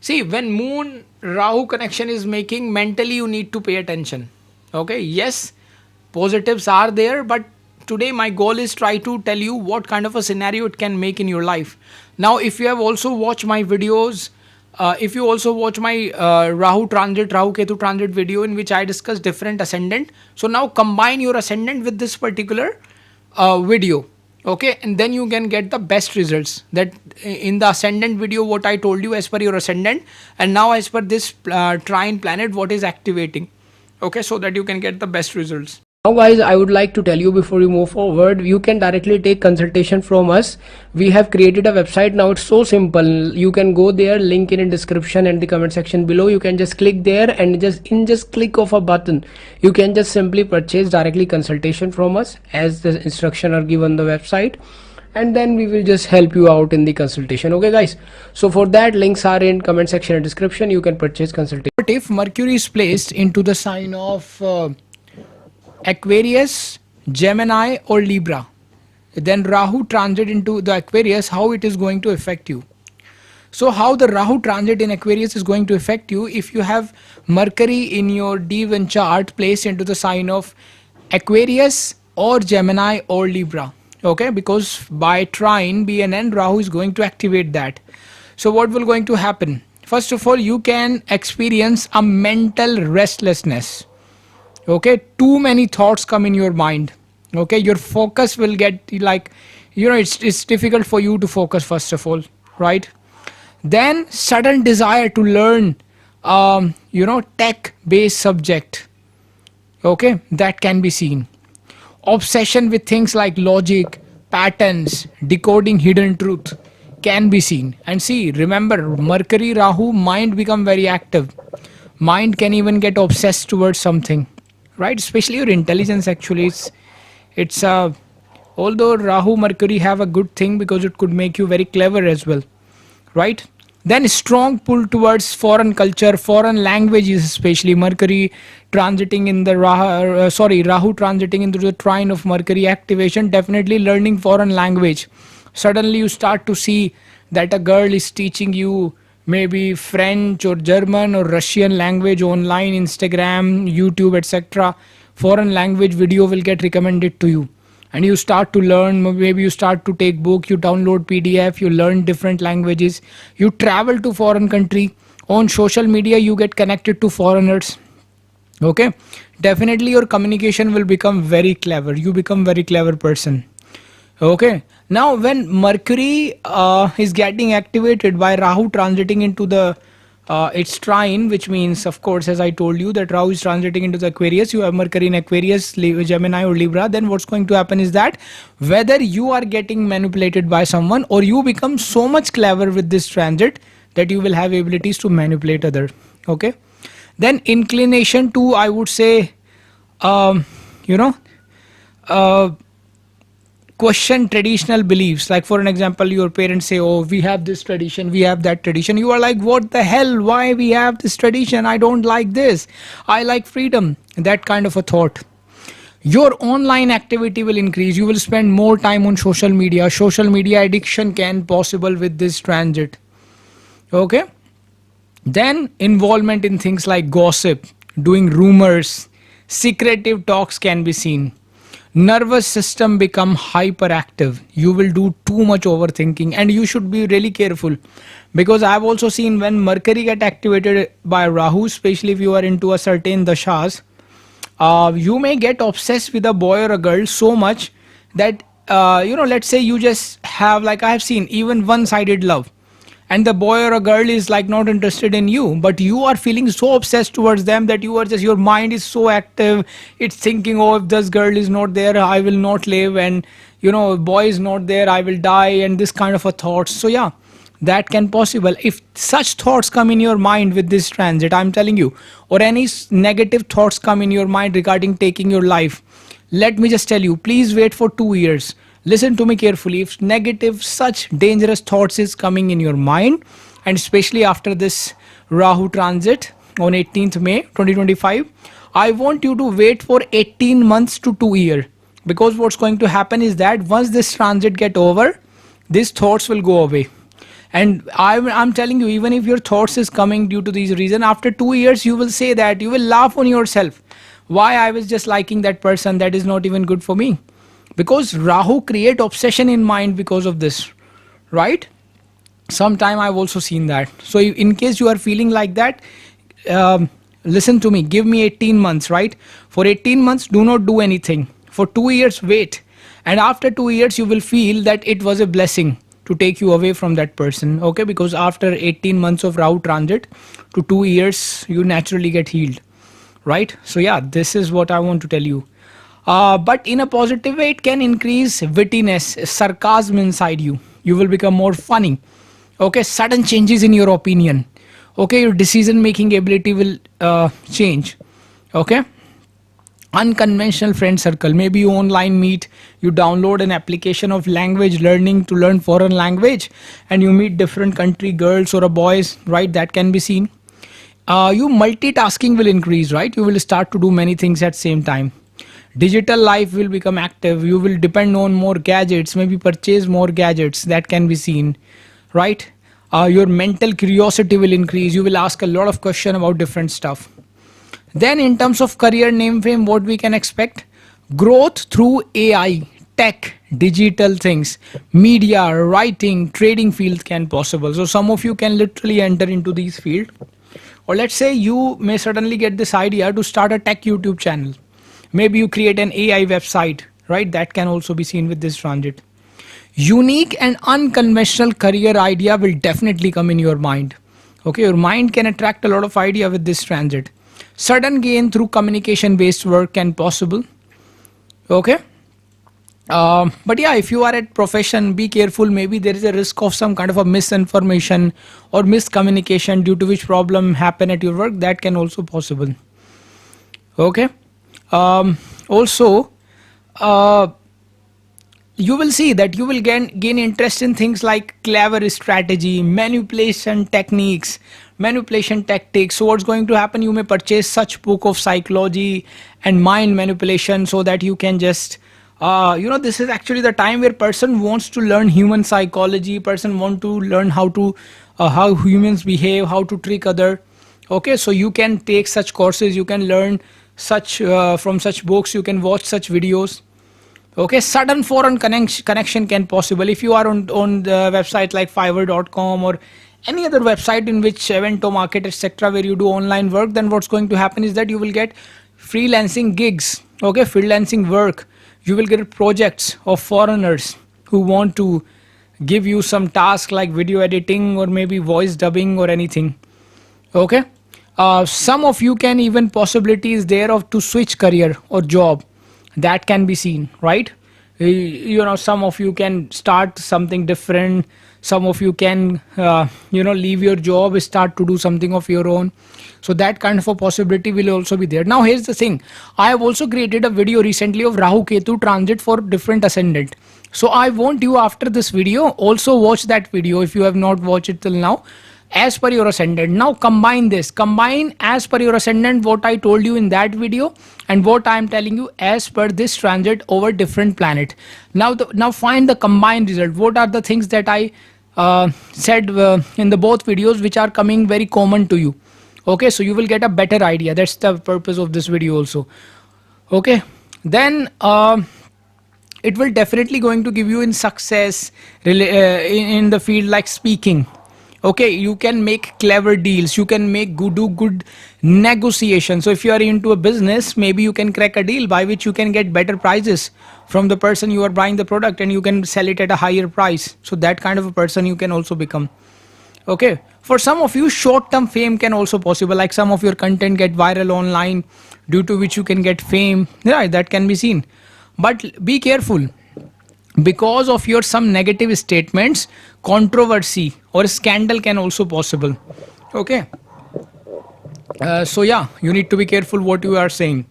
See, when Moon Rahu connection is making, mentally you need to pay attention. Okay, yes, positives are there, but today my goal is try to tell you what kind of a scenario it can make in your life. Now, if you have also watched my videos If you also watch my Rahu Transit, Rahu Ketu Transit video in which I discuss different ascendant. So now combine your ascendant with this particular video. Okay, and then you can get the best results. That in the ascendant video, what I told you as per your ascendant, and now as per this trine planet, what is activating. Okay, so that you can get the best results. Now guys, I would like to tell you before you move forward, you can directly take consultation from us. We have created a website now. It's so simple. You can go there, link in description and the comment section below. You can just click there and just click of a button, you can just simply purchase directly consultation from us as the instruction are given on the website, and then we will just help you out in the consultation. Okay guys, so for that, links are in comment section and description. You can purchase consultation. But if Mercury is placed into the sign of Aquarius, Gemini or Libra, then Rahu transit into the Aquarius, how it is going to affect you. So how the Rahu transit in Aquarius is going to affect you if you have Mercury in your D1 chart placed into the sign of Aquarius or Gemini or Libra. Okay, because by trine BNN, Rahu is going to activate that. So what will going to happen? First of all, you can experience a mental restlessness. Okay, too many thoughts come in your mind. Okay, your focus will get like, it's difficult for you to focus first of all, right? Then sudden desire to learn tech based subject. Okay, that can be seen. Obsession with things like logic, patterns, decoding hidden truth can be seen. And see, remember, Mercury Rahu, mind become very active. Mind can even get obsessed towards something, right? Especially your intelligence. Actually, it's although Rahu Mercury have a good thing because it could make you very clever as well, right? Then strong pull towards foreign culture, foreign languages, especially Mercury transiting in the Rahu transiting into the trine of Mercury activation. Definitely learning foreign language. Suddenly you start to see that a girl is teaching you maybe French or German or Russian language online, Instagram, YouTube, etc. Foreign language video will get recommended to you, and you start to learn. Maybe you start to take book, you download PDF, you learn different languages, you travel to foreign country. On social media you get connected to foreigners. Okay, definitely your communication will become very clever. You become very clever person. Okay, now when Mercury is getting activated by Rahu transiting into the its trine, which means, of course, as I told you, that Rahu is transiting into the Aquarius. You have Mercury in Aquarius, Gemini or Libra. Then what's going to happen is that whether you are getting manipulated by someone or you become so much clever with this transit that you will have abilities to manipulate other. Okay, then inclination to, I would say, you know. Question traditional beliefs. Like for an example, your parents say, oh, we have this tradition, we have that tradition. You are like, what the hell, why we have this tradition? I don't like this, I like freedom. That kind of a thought. Your online activity will increase. You will spend more time on social media. Social media addiction can possible with this transit. Okay, then involvement in things like gossip, doing rumors, secretive talks can be seen. Nervous system become hyperactive. You will do too much overthinking, and you should be really careful, because I have also seen when Mercury get activated by Rahu, especially if you are into a certain dashas, you may get obsessed with a boy or a girl so much that let's say you just have, like I have seen, even one-sided love, and the boy or a girl is like not interested in you, but you are feeling so obsessed towards them that you are just, your mind is so active. It's thinking, oh, if this girl is not there, I will not live, and boy is not there, I will die, and this kind of a thoughts. So yeah, that can possible. If such thoughts come in your mind with this transit, I'm telling you, or any negative thoughts come in your mind regarding taking your life, let me just tell you, please wait for 2 years. Listen to me carefully. If negative, such dangerous thoughts is coming in your mind, and especially after this Rahu transit on 18th May 2025, I want you to wait for 18 months to 2 years, because what's going to happen is that once this transit get over, these thoughts will go away. And I'm telling you, even if your thoughts is coming due to these reason, after 2 years you will say that, you will laugh on yourself. Why I was just liking that person, that is not even good for me. Because Rahu create obsession in mind because of this, right? Sometime I've also seen that. So in case you are feeling like that, listen to me, give me 18 months, right? For 18 months do not do anything. For 2 years wait, and after 2 years you will feel that it was a blessing to take you away from that person. Okay, because after 18 months of Rahu transit to 2 years you naturally get healed, right? So yeah, this is what I want to tell you. But in a positive way, it can increase wittiness, sarcasm inside you. You will become more funny. Okay, sudden changes in your opinion. Okay, your decision making ability will change. Okay, unconventional friend circle. Maybe you online meet, you download an application of language learning to learn foreign language, and you meet different country girls or a boys, right? That can be seen. You multitasking will increase, right? You will start to do many things at same time. Digital life will become active. You will depend on more gadgets, maybe purchase more gadgets. That can be seen, right? Your mental curiosity will increase. You will ask a lot of questions about different stuff. Then in terms of career, name, fame, what we can expect? Growth through AI, tech, digital things, media, writing, trading field can possible. So some of you can literally enter into these field. Or let's say you may suddenly get this idea to start a tech YouTube channel. Maybe you create an AI website, right? That can also be seen with this transit. Unique and unconventional career idea will definitely come in your mind. Okay, your mind can attract a lot of idea with this transit. Sudden gain through communication based work can possible. Okay. But yeah, if you are at profession, be careful. Maybe there is a risk of some kind of a misinformation or miscommunication due to which problem happen at your work. That can also possible. Okay. Also, you will see that you will gain interest in things like clever strategy, manipulation techniques, manipulation tactics. So what's going to happen? You may purchase such book of psychology and mind manipulation so that you can just this is actually the time where person wants to learn human psychology, person want to learn how humans behave, how to trick other. Okay, so you can take such courses, you can learn such from such books, you can watch such videos. Okay, sudden foreign connection can possible. If you are on the website like fiverr.com or any other website in which Evento Market etc where you do online work, then what's going to happen is that you will get freelancing gigs. Okay, freelancing work. You will get projects of foreigners who want to give you some task like video editing or maybe voice dubbing or anything. Okay, some of you can even possibilities there of to switch career or job. That can be seen, right? Some of you can start something different. Some of you can leave your job, start to do something of your own. So that kind of a possibility will also be there. Now here's the thing, I have also created a video recently of Rahu Ketu transit for different ascendant. So I want you after this video also watch that video if you have not watched it till now, as per your ascendant. Now combine as per your ascendant what I told you in that video and what I am telling you as per this transit over different planet. Now find the combined result. What are the things that I said in the both videos which are coming very common to you? Okay, so you will get a better idea. That's the purpose of this video also. Okay, then it will definitely going to give you in success in the field like speaking. Okay, you can make clever deals, you can do good negotiation. So if you are into a business, maybe you can crack a deal by which you can get better prices from the person you are buying the product and you can sell it at a higher price. So that kind of a person you can also become. Okay, for some of you short term fame can also possible, like some of your content get viral online due to which you can get fame. Yeah, that can be seen, but be careful. Because of your some negative statements, controversy or scandal can also possible. Okay, so yeah, you need to be careful what you are saying.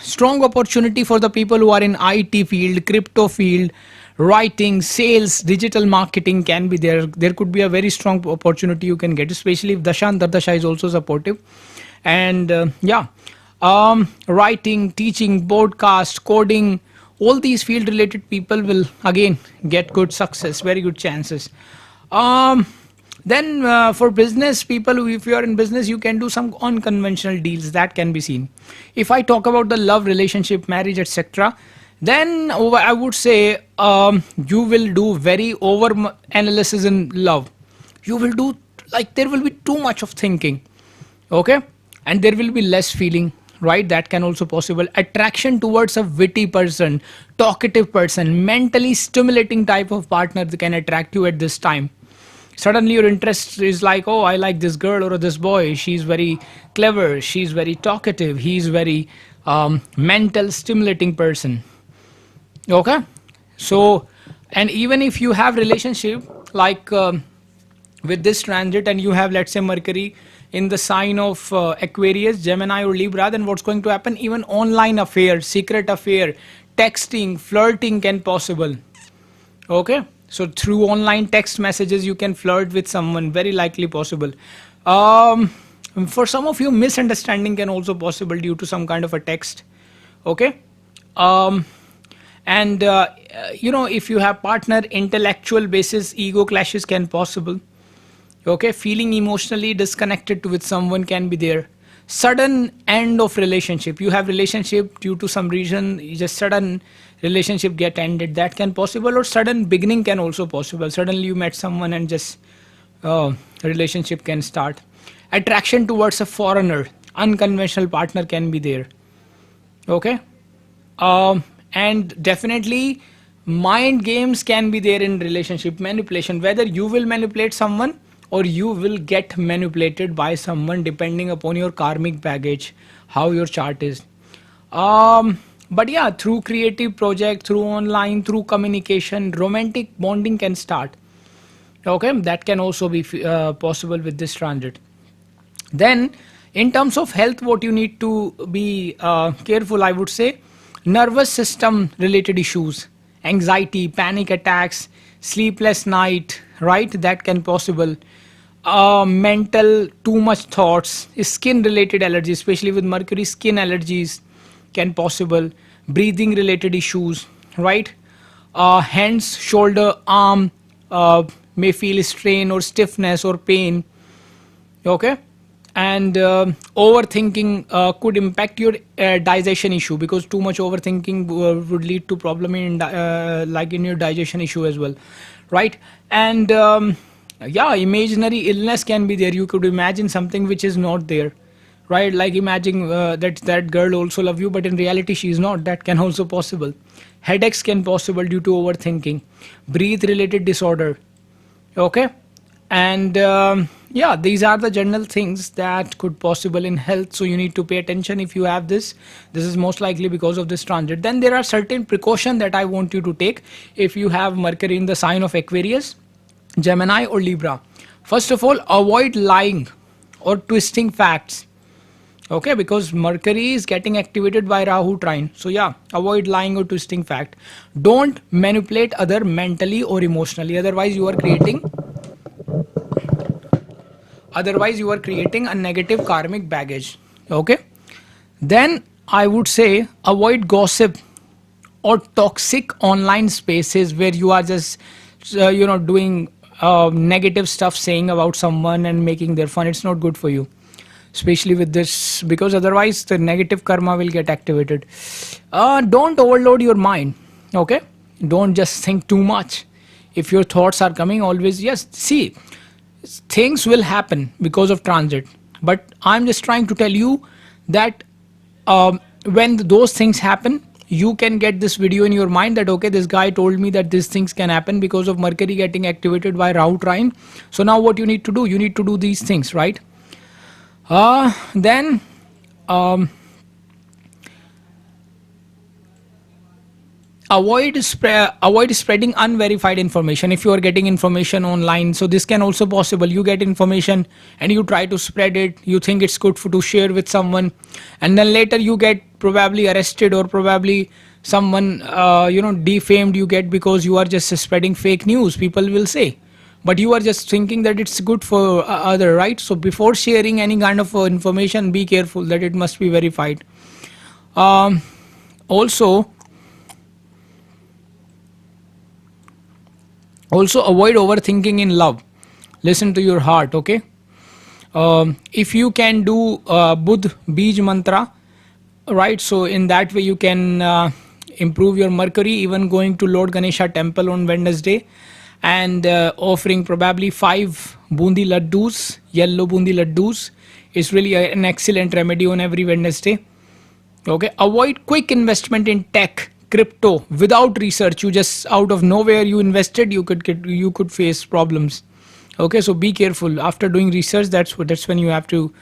Strong opportunity for the people who are in IT field, crypto field, writing, sales, digital marketing can be there. There could be a very strong opportunity you can get, especially if Dasha Antardasha is also supportive. And writing, teaching, broadcast, coding, all these field related people will again get good success, very good chances. Then for business people, if you are in business, you can do some unconventional deals that can be seen. If I talk about the love, relationship, marriage, etc., Then I would say you will do very over analysis in love. You will do, like, there will be too much of thinking, okay, and there will be less feeling, right? That can also possible. Attraction towards a witty person, talkative person, mentally stimulating type of partner that can attract you at this time. Suddenly your interest is like, oh, I like this girl or this boy, she's very clever, she's very talkative, he's very mental stimulating person, okay. So, and even if you have relationship, like with this transit, and you have, let's say, Mercury in the sign of Aquarius, Gemini or Libra, then what's going to happen? Even online affair, secret affair, texting, flirting can possible, okay. So through online text messages you can flirt with someone, very likely possible. um, for some of you, misunderstanding can also possible due to some kind of a text, okay. um, and if you have partner, intellectual basis, ego clashes can possible, okay. Feeling emotionally disconnected with someone can be there. Sudden end of relationship, you have relationship, due to some reason just sudden relationship get ended, that can possible. Or sudden beginning can also possible, suddenly you met someone and just relationship can start. Attraction towards a foreigner, unconventional partner can be there, okay. And definitely mind games can be there in relationship. Manipulation, whether you will manipulate someone or you will get manipulated by someone, depending upon your karmic baggage, how your chart is. But yeah, through creative project, through online, through communication, romantic bonding can start, okay. That can also be possible with this transit. Then, in terms of health, what you need to be careful, I would say, nervous system related issues, anxiety, panic attacks, sleepless night, right? That can possible. Mental, too much thoughts, skin related allergies, especially with Mercury, skin allergies can possible. Breathing related issues, right? Hands, shoulder, arm may feel strain or stiffness or pain, okay. And overthinking could impact your digestion issue, because too much overthinking would lead to problem in like in your digestion issue as well, right? And yeah, imaginary illness can be there. You could imagine something which is not there, right? Like imagine that girl also love you, but in reality she is not. That can also possible. Headaches can possible due to overthinking. Breath related disorder, okay. And yeah, these are the general things that could possible in health, so you need to pay attention. If you have this is most likely because of this transit. Then there are certain precautions that I want you to take if you have Mercury in the sign of Aquarius, Gemini or Libra. First of all, avoid lying or twisting facts, okay, because Mercury is getting activated by Rahu trine. So yeah, avoid lying or twisting fact. Don't manipulate other mentally or emotionally, otherwise you are creating a negative karmic baggage, okay. Then I would say avoid gossip or toxic online spaces where you are just doing negative stuff, saying about someone and making their fun. It's not good for you, especially with this, because otherwise the negative karma will get activated. Don't overload your mind, okay. Don't just think too much. If your thoughts are coming, always, yes, see, things will happen because of transit, but I'm just trying to tell you that when those things happen, you can get this video in your mind that, okay, this guy told me that these things can happen because of Mercury getting activated by Rahu trine. So now what you need to do, you need to do these things, right? Then avoid spreading unverified information. If you are getting information online, so this can also possible. You get information and you try to spread it, you think it's good to share with someone, and then later you get probably arrested, or probably someone defamed you get, because you are just spreading fake news, people will say, but you are just thinking that it's good for other, right? So before sharing any kind of information, be careful that it must be verified. Um, also Also avoid overthinking in love. Listen to your heart, okay? If you can do Budh Bij mantra, right? So in that way you can improve your Mercury, even going to Lord Ganesha temple on Wednesday and offering probably 5 bundi laddus, yellow bundi laddus is really an excellent remedy on every Wednesday. Okay, avoid quick investment in tech, crypto without research. You just out of nowhere you invested, you could face problems. Okay, so be careful after doing research. That's when you have to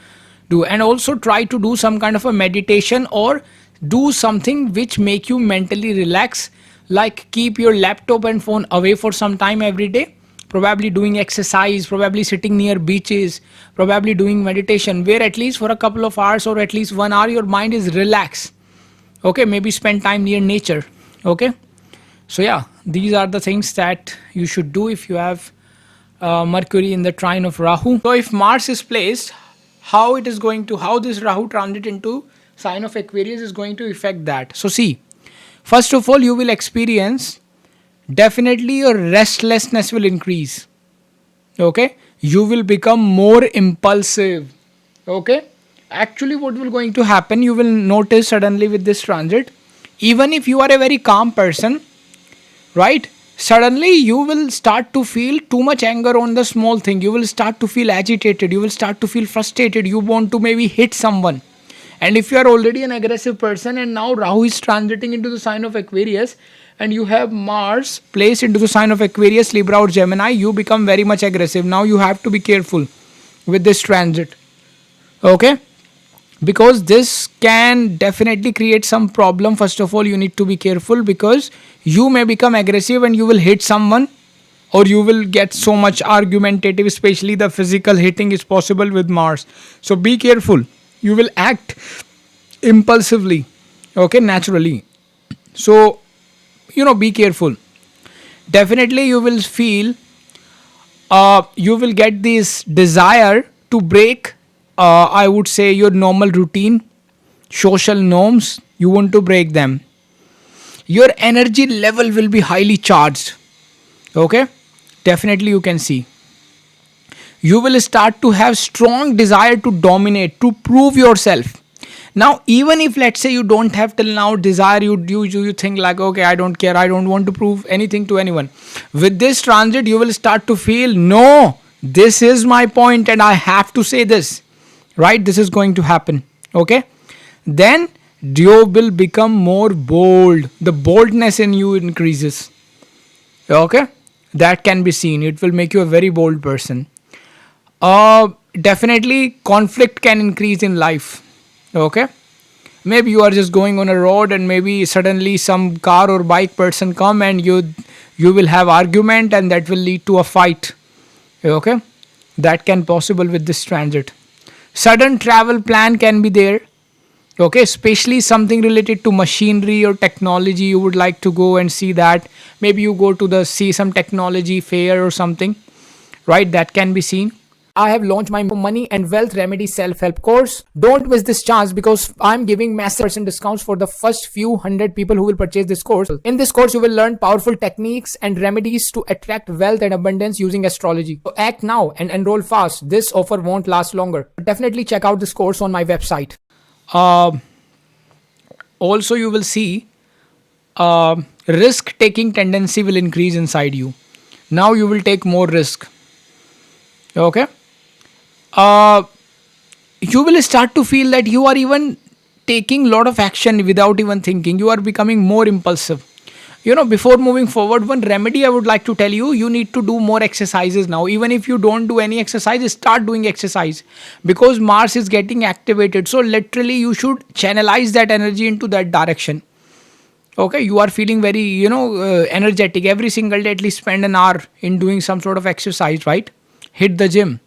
do. And also try to do some kind of a meditation or do something which make you mentally relax, like keep your laptop and phone away for some time every day, probably doing exercise, probably sitting near beaches, probably doing meditation where at least for a couple of hours or at least 1 hour your mind is relaxed. Okay, maybe spend time near nature. Okay, so yeah, these are the things that you should do if you have Mercury in the trine of Rahu. So if Mars is placed, how this Rahu transit into sign of Aquarius is going to affect that. So see, first of all, you will experience, definitely your restlessness will increase. Okay, you will become more impulsive. Okay, actually what will going to happen, you will notice suddenly with this transit, even if you are a very calm person, right, suddenly you will start to feel too much anger on the small thing. You will start to feel agitated, you will start to feel frustrated, you want to maybe hit someone. And if you are already an aggressive person and now Rahu is transiting into the sign of Aquarius and you have Mars placed into the sign of Aquarius, Libra or Gemini, you become very much aggressive. Now you have to be careful with this transit. Okay, because this can definitely create some problem. First of all, you need to be careful because you may become aggressive and you will hit someone, or you will get so much argumentative, especially the physical hitting is possible with Mars. So be careful, you will act impulsively, okay, naturally. So be careful. Definitely you will feel, you will get this desire to break, I would say, your normal routine, social norms. You want to break them. Your energy level will be highly charged. Okay, definitely you can see. You will start to have strong desire to dominate, to prove yourself. Now, even if let's say you don't have till now desire, you think like, okay, I don't care, I don't want to prove anything to anyone. With this transit, you will start to feel, no, this is my point and I have to say this. Right? This is going to happen. Okay? Then you will become more bold. The boldness in you increases. Okay? That can be seen. It will make you a very bold person. Definitely conflict can increase in life. Okay, maybe you are just going on a road and maybe suddenly some car or bike person come and you will have argument and that will lead to a fight. Okay, that can possible with this transit. Sudden travel plan can be there. Okay, especially something related to machinery or technology, you would like to go and see that. Maybe you go to the see some technology fair or something, right? That can be seen. I have launched my money and wealth remedy self-help course. Don't miss this chance because I'm giving massive percent discounts for the first few hundred people who will purchase this course. In this course, you will learn powerful techniques and remedies to attract wealth and abundance using astrology. So act now and enroll fast. This offer won't last longer. Definitely check out this course on my website. Also, you will see risk-taking tendency will increase inside you. Now you will take more risk. Okay. You will start to feel that you are even taking lot of action without even thinking. You are becoming more impulsive. Before moving forward, one remedy I would like to tell you, you need to do more exercises now. Even if you don't do any exercise, start doing exercise because Mars is getting activated. So literally you should channelize that energy into that direction. Okay, you are feeling very, energetic. Every single day, at least spend an hour in doing some sort of exercise, right? Hit the gym.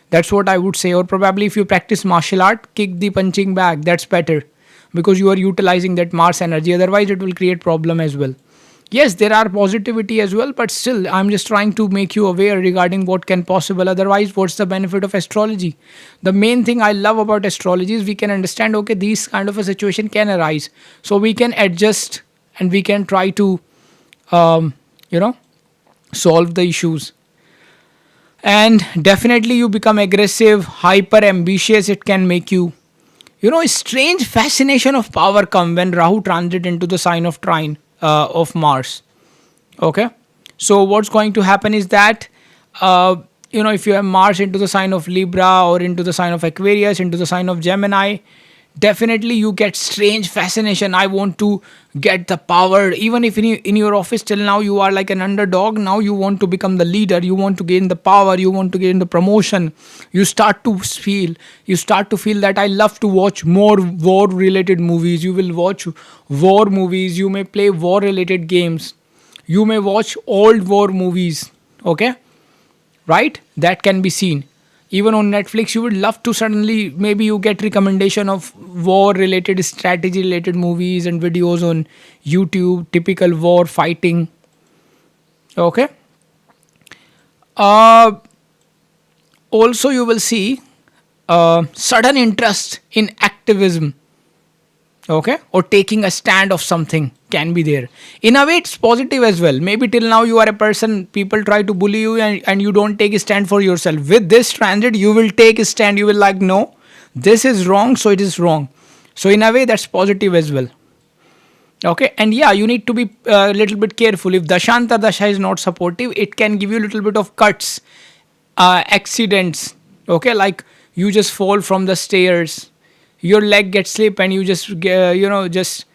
That's what I would say. Or probably if you practice martial art, kick the punching bag. That's better because you are utilizing that Mars energy. Otherwise, it will create problem as well. Yes, there are positivity as well, but still, I'm just trying to make you aware regarding what can possible. Otherwise, what's the benefit of astrology? The main thing I love about astrology is we can understand, okay, these kind of a situation can arise. So we can adjust and we can try to, solve the issues. And definitely you become aggressive, hyper ambitious. It can make you, Strange fascination of power come when Rahu transit into the sign of trine of Mars. Okay, so what's going to happen is that if you have Mars into the sign of Libra or into the sign of Aquarius, into the sign of Gemini, definitely you get strange fascination. I want to get the power. Even if in your office till now you are like an underdog, now you want to become the leader, you want to gain the power, you want to gain the promotion. You start to feel that I love to watch more war related movies. You will watch war movies, you may play war related games, you may watch old war movies. Okay, right, that can be seen. Even on Netflix, you would love to suddenly, maybe you get recommendation of war related, strategy related movies and videos on YouTube, typical war fighting. Okay, uh, also you will see sudden interest in activism. Okay, or taking a stand of something can be there. In a way it's positive as well. Maybe till now you are a person, people try to bully you, and you don't take a stand for yourself. With this transit you will take a stand. You will like, no, this is wrong, so it is wrong. So in a way that's positive as well. Okay, and yeah, you need to be a little bit careful. If Dashanta Dasha is not supportive, it can give you a little bit of cuts, accidents. Okay, like you just fall from the stairs, your leg gets slip, and you just just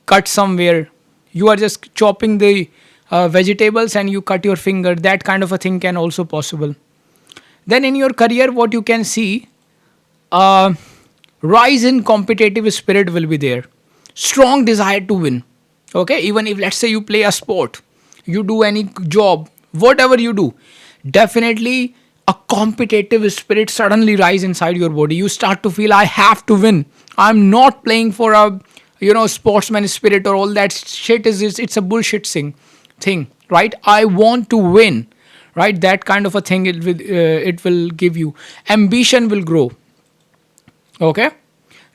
cut somewhere. You are just chopping the vegetables and you cut your finger. That kind of a thing can also possible. Then in your career, what you can see, uh, rise in competitive spirit will be there. Strong desire to win. Okay, even if let's say you play a sport, you do any job, whatever you do, definitely a competitive spirit suddenly rise inside your body. You start to feel, I have to win. I'm not playing for a sportsman spirit or all that shit. It's a bullshit thing, right? I want to win, right? That kind of a thing, it will give you. Ambition will grow. Okay,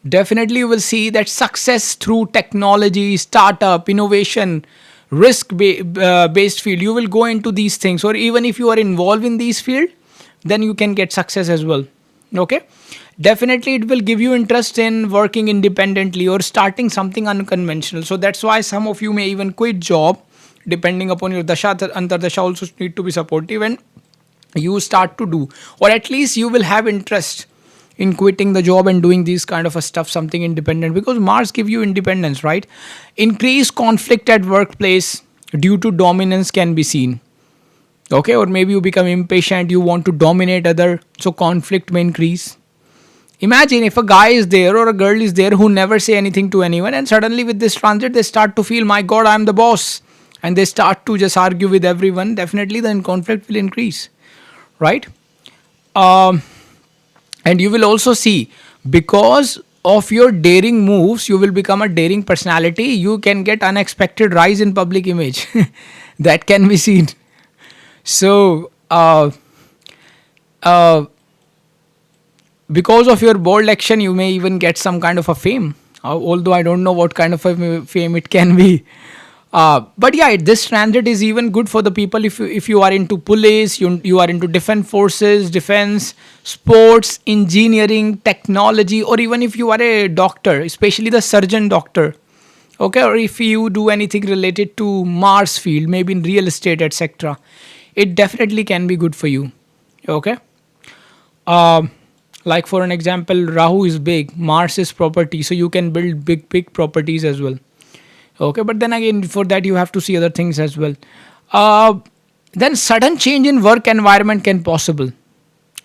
definitely you will see that success through technology, startup, innovation, based field, you will go into these things. Or even if you are involved in these field, then you can get success as well. Okay, definitely it will give you interest in working independently or starting something unconventional. So that's why some of you may even quit job, depending upon your dasha. Antardasha also need to be supportive, and you start to do, or at least you will have interest in quitting the job and doing these kind of a stuff, something independent, because Mars give you independence, right? Increased conflict at workplace due to dominance can be seen. Okay, or maybe you become impatient, you want to dominate other, so conflict may increase. Imagine if a guy is there or a girl is there who never say anything to anyone, and suddenly with this transit they start to feel, my god, I'm the boss, and they start to just argue with everyone. Definitely then conflict will increase, right? um, and you will also see, because of your daring moves, you will become a daring personality. You can get unexpected rise in public image. That can be seen. So uh, because of your bold action, you may even get some kind of a fame. Although I don't know what kind of a fame it can be. But yeah, this transit is even good for the people if you are into police, you are into defense forces, defense, sports, engineering, technology, or even if you are a doctor, especially the surgeon doctor. Okay, or if you do anything related to Mars field, maybe in real estate, etc., it definitely can be good for you. Okay, um, like for an example, Rahu is big, Mars is property, so you can build big properties as well. Okay, but then again, for that you have to see other things as well. uh, then sudden change in work environment can possible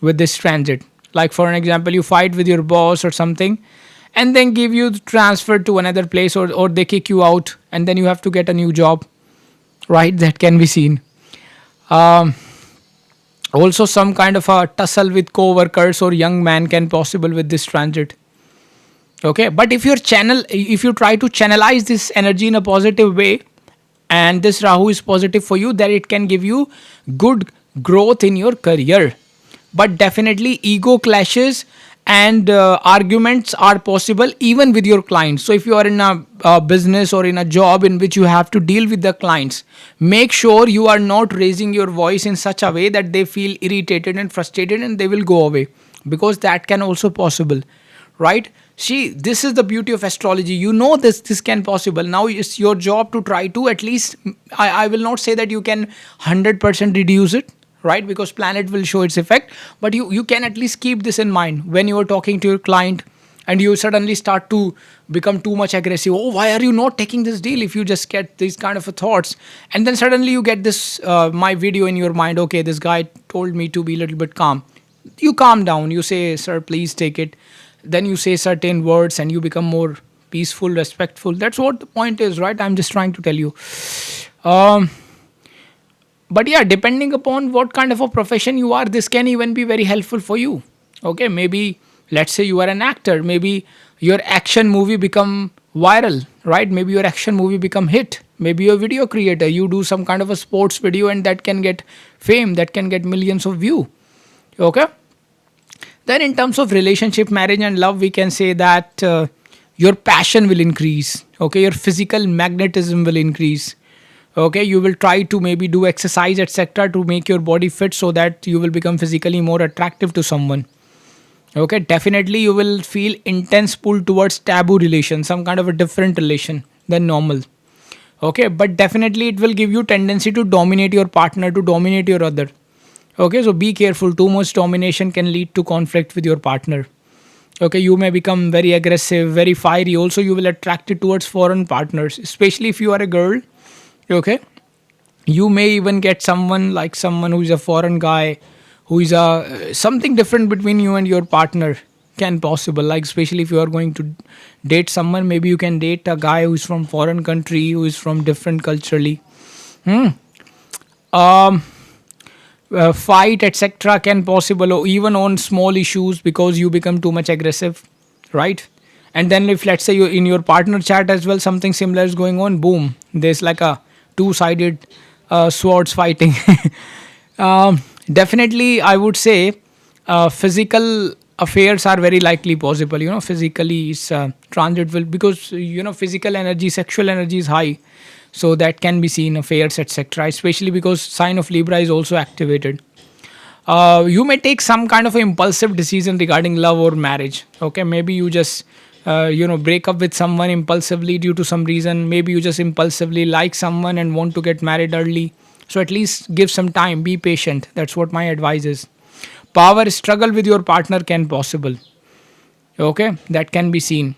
with this transit. Like for an example, you fight with your boss or something, and then give you the transfer to another place, or they kick you out, and then you have to get a new job, right? That can be seen. um, Also some kind of a tussle with co-workers or young man can possible with this transit. Okay, but if you try to channelize this energy in a positive way, and this Rahu is positive for you, then it can give you good growth in your career. But definitely ego clashes and arguments are possible even with your clients. So if you are in a business or in a job in which you have to deal with the clients, make sure you are not raising your voice in such a way that they feel irritated and frustrated and they will go away, because that can also possible, right? See, this is the beauty of astrology. You know this can possible. Now it's your job to try to at least, I will not say that you can 100% reduce it, right? Because planet will show its effect, but you can at least keep this in mind when you are talking to your client and you suddenly start to become too much aggressive. Oh, why are you not taking this deal? If you just get these kind of thoughts, and then suddenly you get this my video in your mind. Okay, this guy told me to be a little bit calm. You calm down. You say, sir, please take it. Then you say certain words and you become more peaceful, respectful. That's what the point is, right? I'm just trying to tell you. Um, but yeah, depending upon what kind of a profession you are, this can even be very helpful for you. Okay, maybe let's say you are an actor. Maybe your action movie become viral, right? Maybe your action movie become hit. Maybe you're a video creator. You do some kind of a sports video and that can get fame, that can get millions of view. Okay. Then, in terms of relationship, marriage, and love, we can say that your passion will increase. Okay, your physical magnetism will increase. Okay, you will try to maybe do exercise, etc., to make your body fit so that you will become physically more attractive to someone. Okay, definitely you will feel intense pull towards taboo relation, some kind of a different relation than normal. Okay, but definitely it will give you tendency to dominate your partner, to dominate your other. Okay, so be careful. Too much domination can lead to conflict with your partner. Okay, you may become very aggressive, very fiery. Also, you will attract it towards foreign partners, especially if you are a girl. Okay, you may even get someone who is a foreign guy, who is a something different between you and your partner can possible. Like especially if you are going to date someone, maybe you can date a guy who is from foreign country, who is from different culturally. Hmm. Um, fight etc can possible, or even on small issues because you become too much aggressive, right? And then if let's say you in your partner chat as well something similar is going on, boom, there's like a two-sided swords fighting. Definitely I would say physical affairs are very likely possible. Physically it's transit will, because physical energy, sexual energy is high, so that can be seen affairs etc, especially because sign of Libra is also activated. You may take some kind of a impulsive decision regarding love or marriage. Okay, maybe you just break up with someone impulsively due to some reason. Maybe you just impulsively like someone and want to get married early. So at least give some time, be patient. That's what my advice is. Power struggle with your partner can possible. Okay, that can be seen.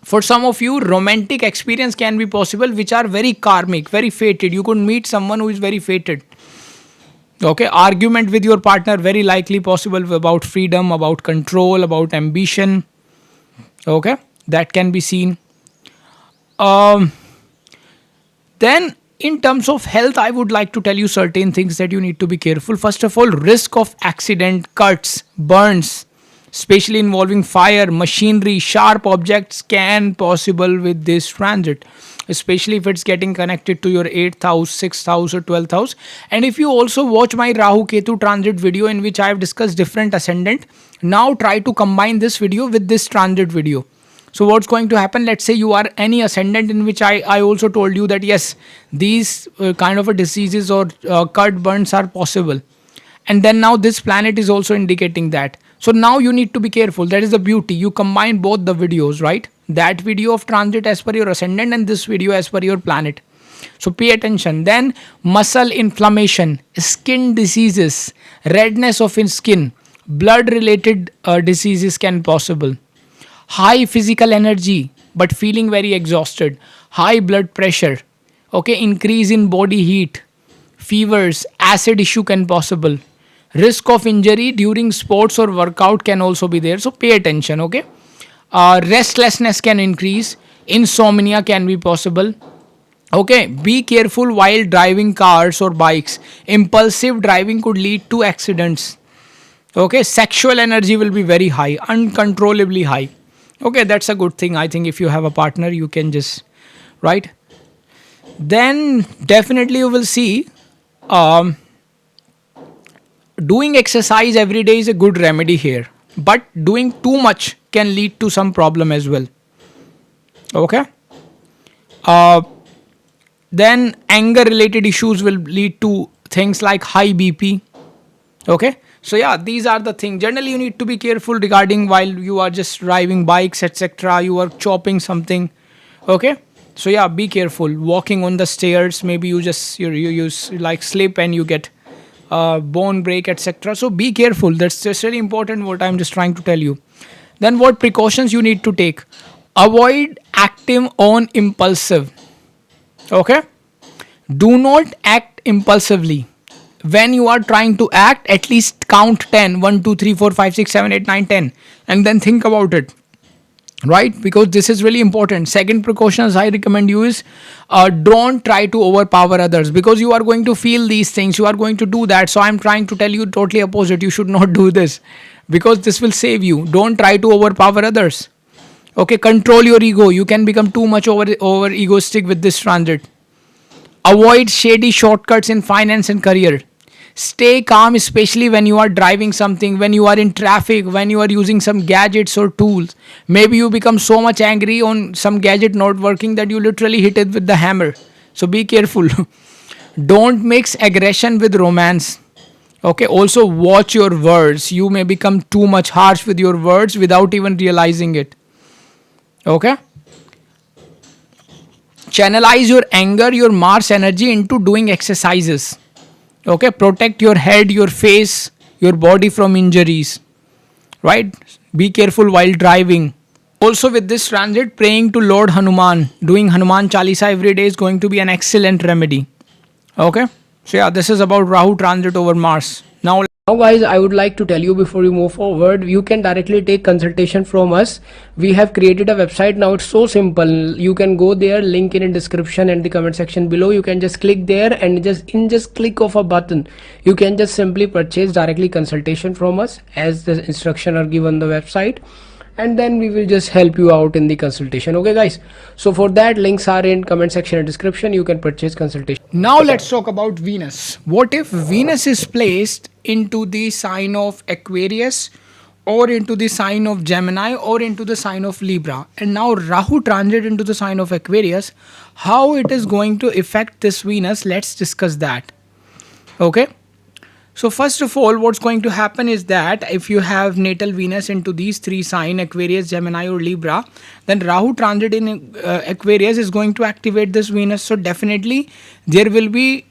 For some of you, romantic experience can be possible, which are very karmic, very fated. You could meet someone who is very fated. Okay, argument with your partner very likely possible, about freedom, about control, about ambition. Okay, that can be seen. Um, then, in terms of health, I would like to tell you certain things that you need to be careful. First of all, risk of accident, cuts, burns, especially involving fire, machinery, sharp objects can possible with this transit, especially if it's getting connected to your 8th house, 6th house or 12th house. And if you also watch my Rahu Ketu Transit video in which I have discussed different ascendant, now try to combine this video with this transit video. So what's going to happen? Let's say you are any ascendant in which I also told you that yes, these kind of a diseases or cut burns are possible. And then now this planet is also indicating that. So now you need to be careful. That is the beauty. You combine both the videos, right? That video of transit as per your ascendant and this video as per your planet. So pay attention. Then muscle inflammation, skin diseases, redness of skin, blood related diseases can possible. High physical energy but feeling very exhausted, high blood pressure, okay, increase in body heat, fevers, acid issue can possible. Risk of injury during sports or workout can also be there, so pay attention. Okay, restlessness can increase, insomnia can be possible. Okay, be careful while driving cars or bikes. Impulsive driving could lead to accidents. Okay, sexual energy will be very high, uncontrollably high. Okay, that's a good thing. I think if you have a partner, you can just, right? Then definitely you will see um, doing exercise every day is a good remedy here, but doing too much can lead to some problem as well. Okay. Uh, then anger related issues will lead to things like high BP. Okay, So yeah, these are the things. Generally, you need to be careful regarding while you are just driving bikes, etc. You are chopping something. Okay. So yeah, be careful. Walking on the stairs, maybe you like slip and you get bone break, etc. So be careful. That's just really important. What I'm just trying to tell you. Then what precautions you need to take? Avoid acting on impulsive. Okay. Do not act impulsively. When you are trying to act, at least count 10, 1, 2, 3, 4, 5, 6, 7, 8, 9, 10, and then think about it, right? Because this is really important. Second precautions I recommend you is don't try to overpower others, because you are going to feel these things, you are going to do that. So I'm trying to tell you totally opposite. You should not do this, because this will save you. Don't try to overpower others. Okay, control your ego. You can become too much over egoistic with this transit. Avoid shady shortcuts in finance and career. Stay calm, especially when you are driving something, when you are in traffic, when you are using some gadgets or tools. Maybe you become so much angry on some gadget not working that you literally hit it with the hammer. So be careful. Don't mix aggression with romance. Okay, also watch your words. You may become too much harsh with your words without even realizing it. Okay, channelize your anger, your Mars energy into doing exercises. Okay, protect your head, your face, your body from injuries, right? Be careful while driving. Also, with this transit, praying to Lord Hanuman, doing Hanuman Chalisa every day is going to be an excellent remedy. Okay, so yeah, this is about Rahu transit over Mars. Now Guys, I would like to tell you before you move forward, you can directly take consultation from us. We have created a website now. It's so simple. You can go there, link in description and the comment section below. You can just click there and just click of a button, you can just simply purchase directly consultation from us as the instruction are given on the website, and then we will just help you out in the consultation. Okay guys, so for that, links are in comment section and description. You can purchase consultation. Now let's talk about Venus. What if Venus is placed into the sign of Aquarius, or into the sign of Gemini, or into the sign of Libra, and now Rahu transit into the sign of Aquarius? How it is going to affect this Venus? Let's discuss that. Okay. So first of all, what's going to happen is that if you have natal Venus into these three signs, Aquarius, Gemini or Libra, then Rahu transit in Aquarius is going to activate this Venus. So definitely there will be,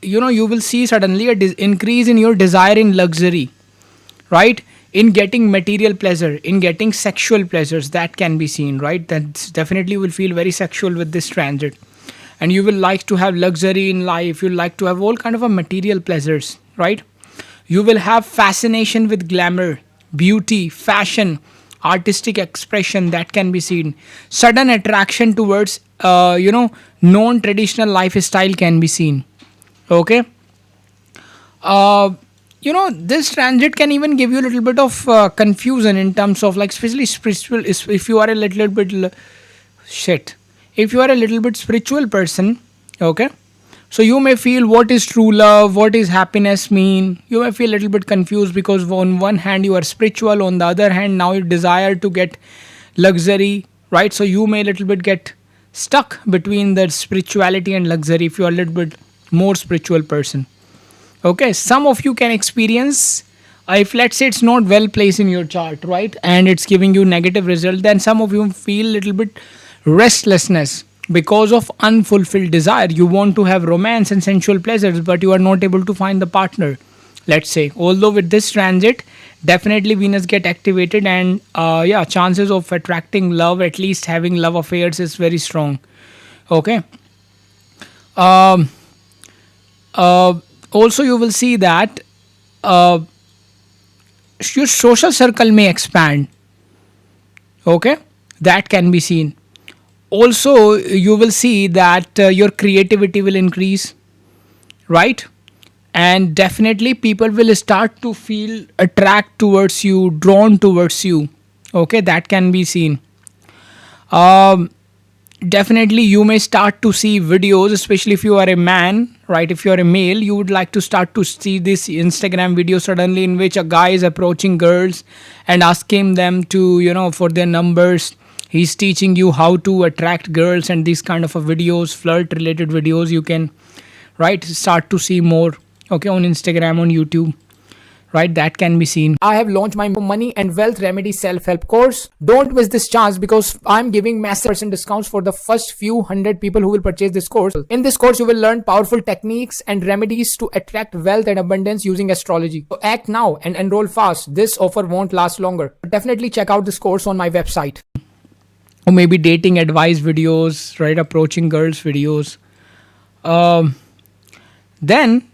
you will see suddenly a increase in your desire in luxury, right? In getting material pleasure, in getting sexual pleasures, that can be seen, right? That definitely will feel very sexual with this transit. And you will like to have luxury in life. You'll like to have all kind of a material pleasures, right? You will have fascination with glamour, beauty, fashion, artistic expression, that can be seen. Sudden attraction towards non-traditional lifestyle can be seen. Okay. This transit can even give you a little bit of confusion in terms of, like, especially spiritual. If you are a little bit shit, if you are a little bit spiritual person, okay, so you may feel what is true love, what is happiness mean. You may feel a little bit confused, because on one hand you are spiritual, on the other hand now you desire to get luxury, right? So you may a little bit get stuck between the spirituality and luxury if you are a little bit more spiritual person. Okay, some of you can experience, if let's say it's not well placed in your chart, right, and it's giving you negative result, then some of you feel little bit restlessness because of unfulfilled desire. You want to have romance and sensual pleasures, but you are not able to find the partner, let's say. Although with this transit, definitely Venus get activated, and chances of attracting love, at least having love affairs, is very strong. Okay. um Also you will see that your social circle may expand. Okay, that can be seen. Also you will see that your creativity will increase, right? And definitely people will start to feel attract towards you, drawn towards you. Okay, that can be seen. um, Definitely you may start to see videos, especially if you are a man, right? If you are a male, you would like to start to see this Instagram video suddenly, in which a guy is approaching girls and asking them to, for their numbers. He's teaching you how to attract girls, and these kind of a videos, flirt related videos, you can, right, start to see more, okay, on Instagram, on YouTube, right? That can be seen. I have launched my money and wealth remedy self-help course. Don't miss this chance because I'm giving massive percent discounts for the first few hundred people who will purchase this course. In this course, you will learn powerful techniques and remedies to attract wealth and abundance using astrology. So act now and enroll fast. This offer won't last longer. Definitely check out this course on my website. Or maybe dating advice videos, right? Approaching girls videos. Then,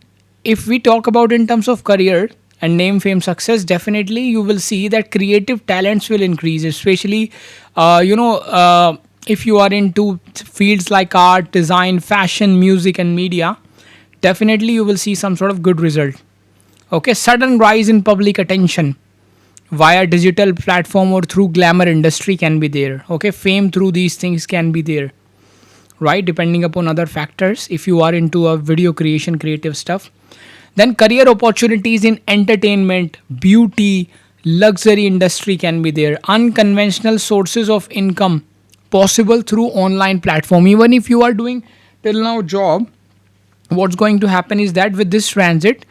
if we talk about in terms of career and name, fame, success, definitely you will see that creative talents will increase, especially, if you are into fields like art, design, fashion, music, and media, definitely you will see some sort of good result. Okay, sudden rise in public attention via digital platform or through glamour industry can be there. Okay, fame through these things can be there, right? Depending upon other factors, if you are into a video creation, creative stuff. Then career opportunities in entertainment, beauty, luxury industry can be there. Unconventional sources of income possible through online platform. Even if you are doing till now job, what's going to happen is that with this transit,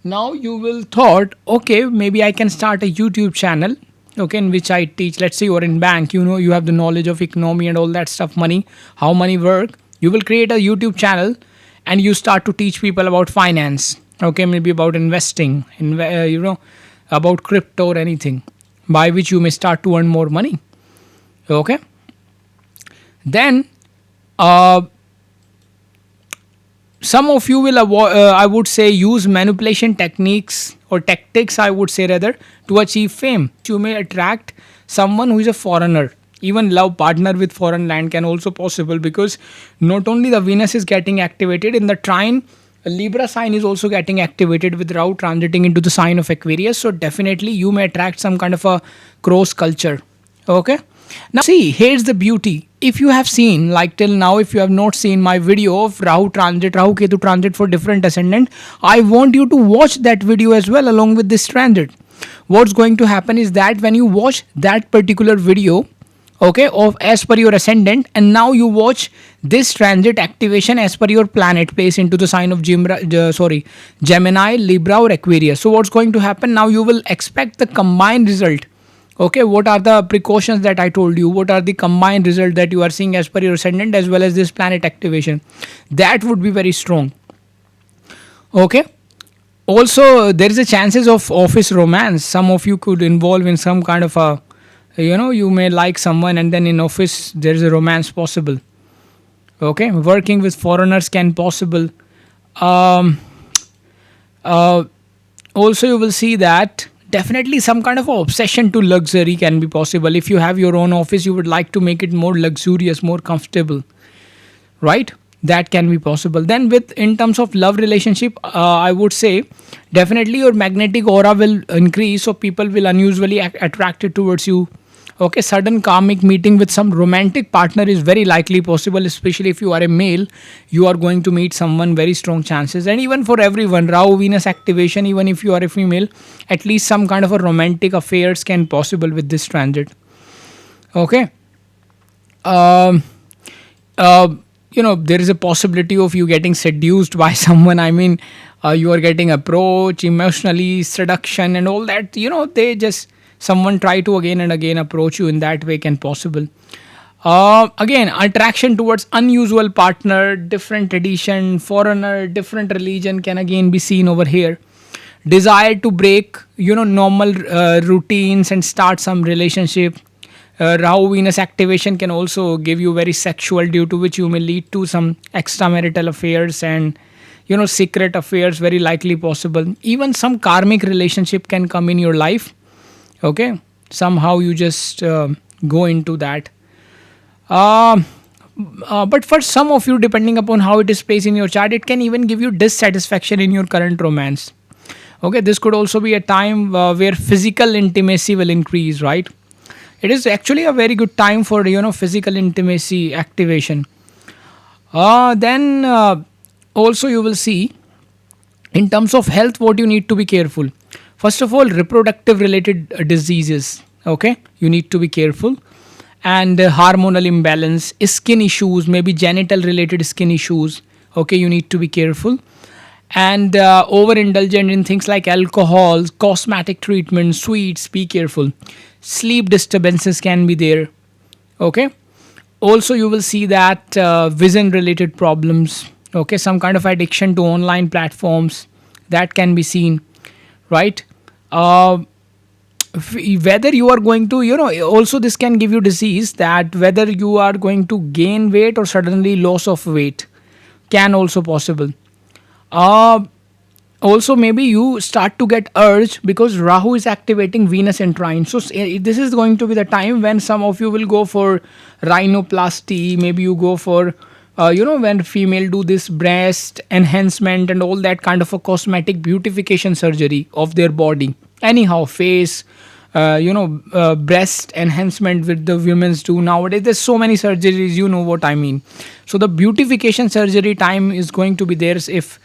now you will thought, okay, maybe I can start a YouTube channel, okay, in which I teach. Let's say you are in bank, you have the knowledge of economy and all that stuff, money, how money work. You will create a YouTube channel and you start to teach people about finance, okay, maybe about investing, about crypto or anything, by which you may start to earn more money. Okay, then some of you will I would say use manipulation techniques or tactics, I would say rather, to achieve fame. You may attract someone who is a foreigner. Even love partner with foreign land can also possible, because not only the Venus is getting activated in the trine, Libra sign is also getting activated with Rahu transiting into the sign of Aquarius. So definitely you may attract some kind of a cross culture. Okay. Now see, here's the beauty. If you have seen, like till now, if you have not seen my video of Rahu transit, Rahu Ketu transit for different ascendant, I want you to watch that video as well along with this transit. What's going to happen is that when you watch that particular video, okay, of as per your ascendant, and now you watch this transit activation as per your planet place into the sign of Gemini, Libra or Aquarius. So what's going to happen now, you will expect the combined result. Okay, what are the precautions that I told you? What are the combined result that you are seeing as per your ascendant as well as this planet activation? That would be very strong. Okay. Also, there is a chances of office romance. Some of you could involve in some kind of a, you may like someone and then in office there is a romance possible. Okay, working with foreigners can possible. Also, you will see that definitely some kind of a obsession to luxury can be possible. If you have your own office, you would like to make it more luxurious, more comfortable, right? That can be possible. Then with in terms of love relationship, I would say definitely your magnetic aura will increase, so people will unusually attracted towards you. Okay, sudden karmic meeting with some romantic partner is very likely possible, especially if you are a male. You are going to meet someone, very strong chances. And even for everyone, Rahu Venus activation, even if you are a female, at least some kind of a romantic affairs can possible with this transit. Okay. There is a possibility of you getting seduced by someone. I mean, you are getting approach emotionally, seduction and all that. They just someone try to again and again approach you in that way can possible. Again, attraction towards unusual partner, different tradition, foreigner, different religion can again be seen over here. Desire to break, normal routines and start some relationship. Rahu Venus activation can also give you very sexual, due to which you may lead to some extramarital affairs and secret affairs, very likely possible. Even some karmic relationship can come in your life. Okay, somehow you just go into that. But for some of you, depending upon how it is placed in your chart, it can even give you dissatisfaction in your current romance. Okay, this could also be a time where physical intimacy will increase, right? It is actually a very good time for physical intimacy activation. Then also you will see in terms of health what you need to be careful. First of all, reproductive related diseases, okay, you need to be careful. And hormonal imbalance, skin issues, maybe genital related skin issues, okay, you need to be careful. and overindulgent in things like alcohol, cosmetic treatment, sweets. Be careful. Sleep disturbances can be there. Okay. Also, you will see that vision related problems. Okay. Some kind of addiction to online platforms that can be seen, right? Uh, Whether you are going to, also this can give you disease, that whether you are going to gain weight or suddenly loss of weight can also possible. uh Also, maybe you start to get urge because Rahu is activating Venus in trine. So this is going to be the time when some of you will go for rhinoplasty. Maybe you go for when female do this breast enhancement and all that kind of a cosmetic beautification surgery of their body. Anyhow, face, breast enhancement with the women's do nowadays. There's so many surgeries, you know what I mean. So the beautification surgery time is going to be there if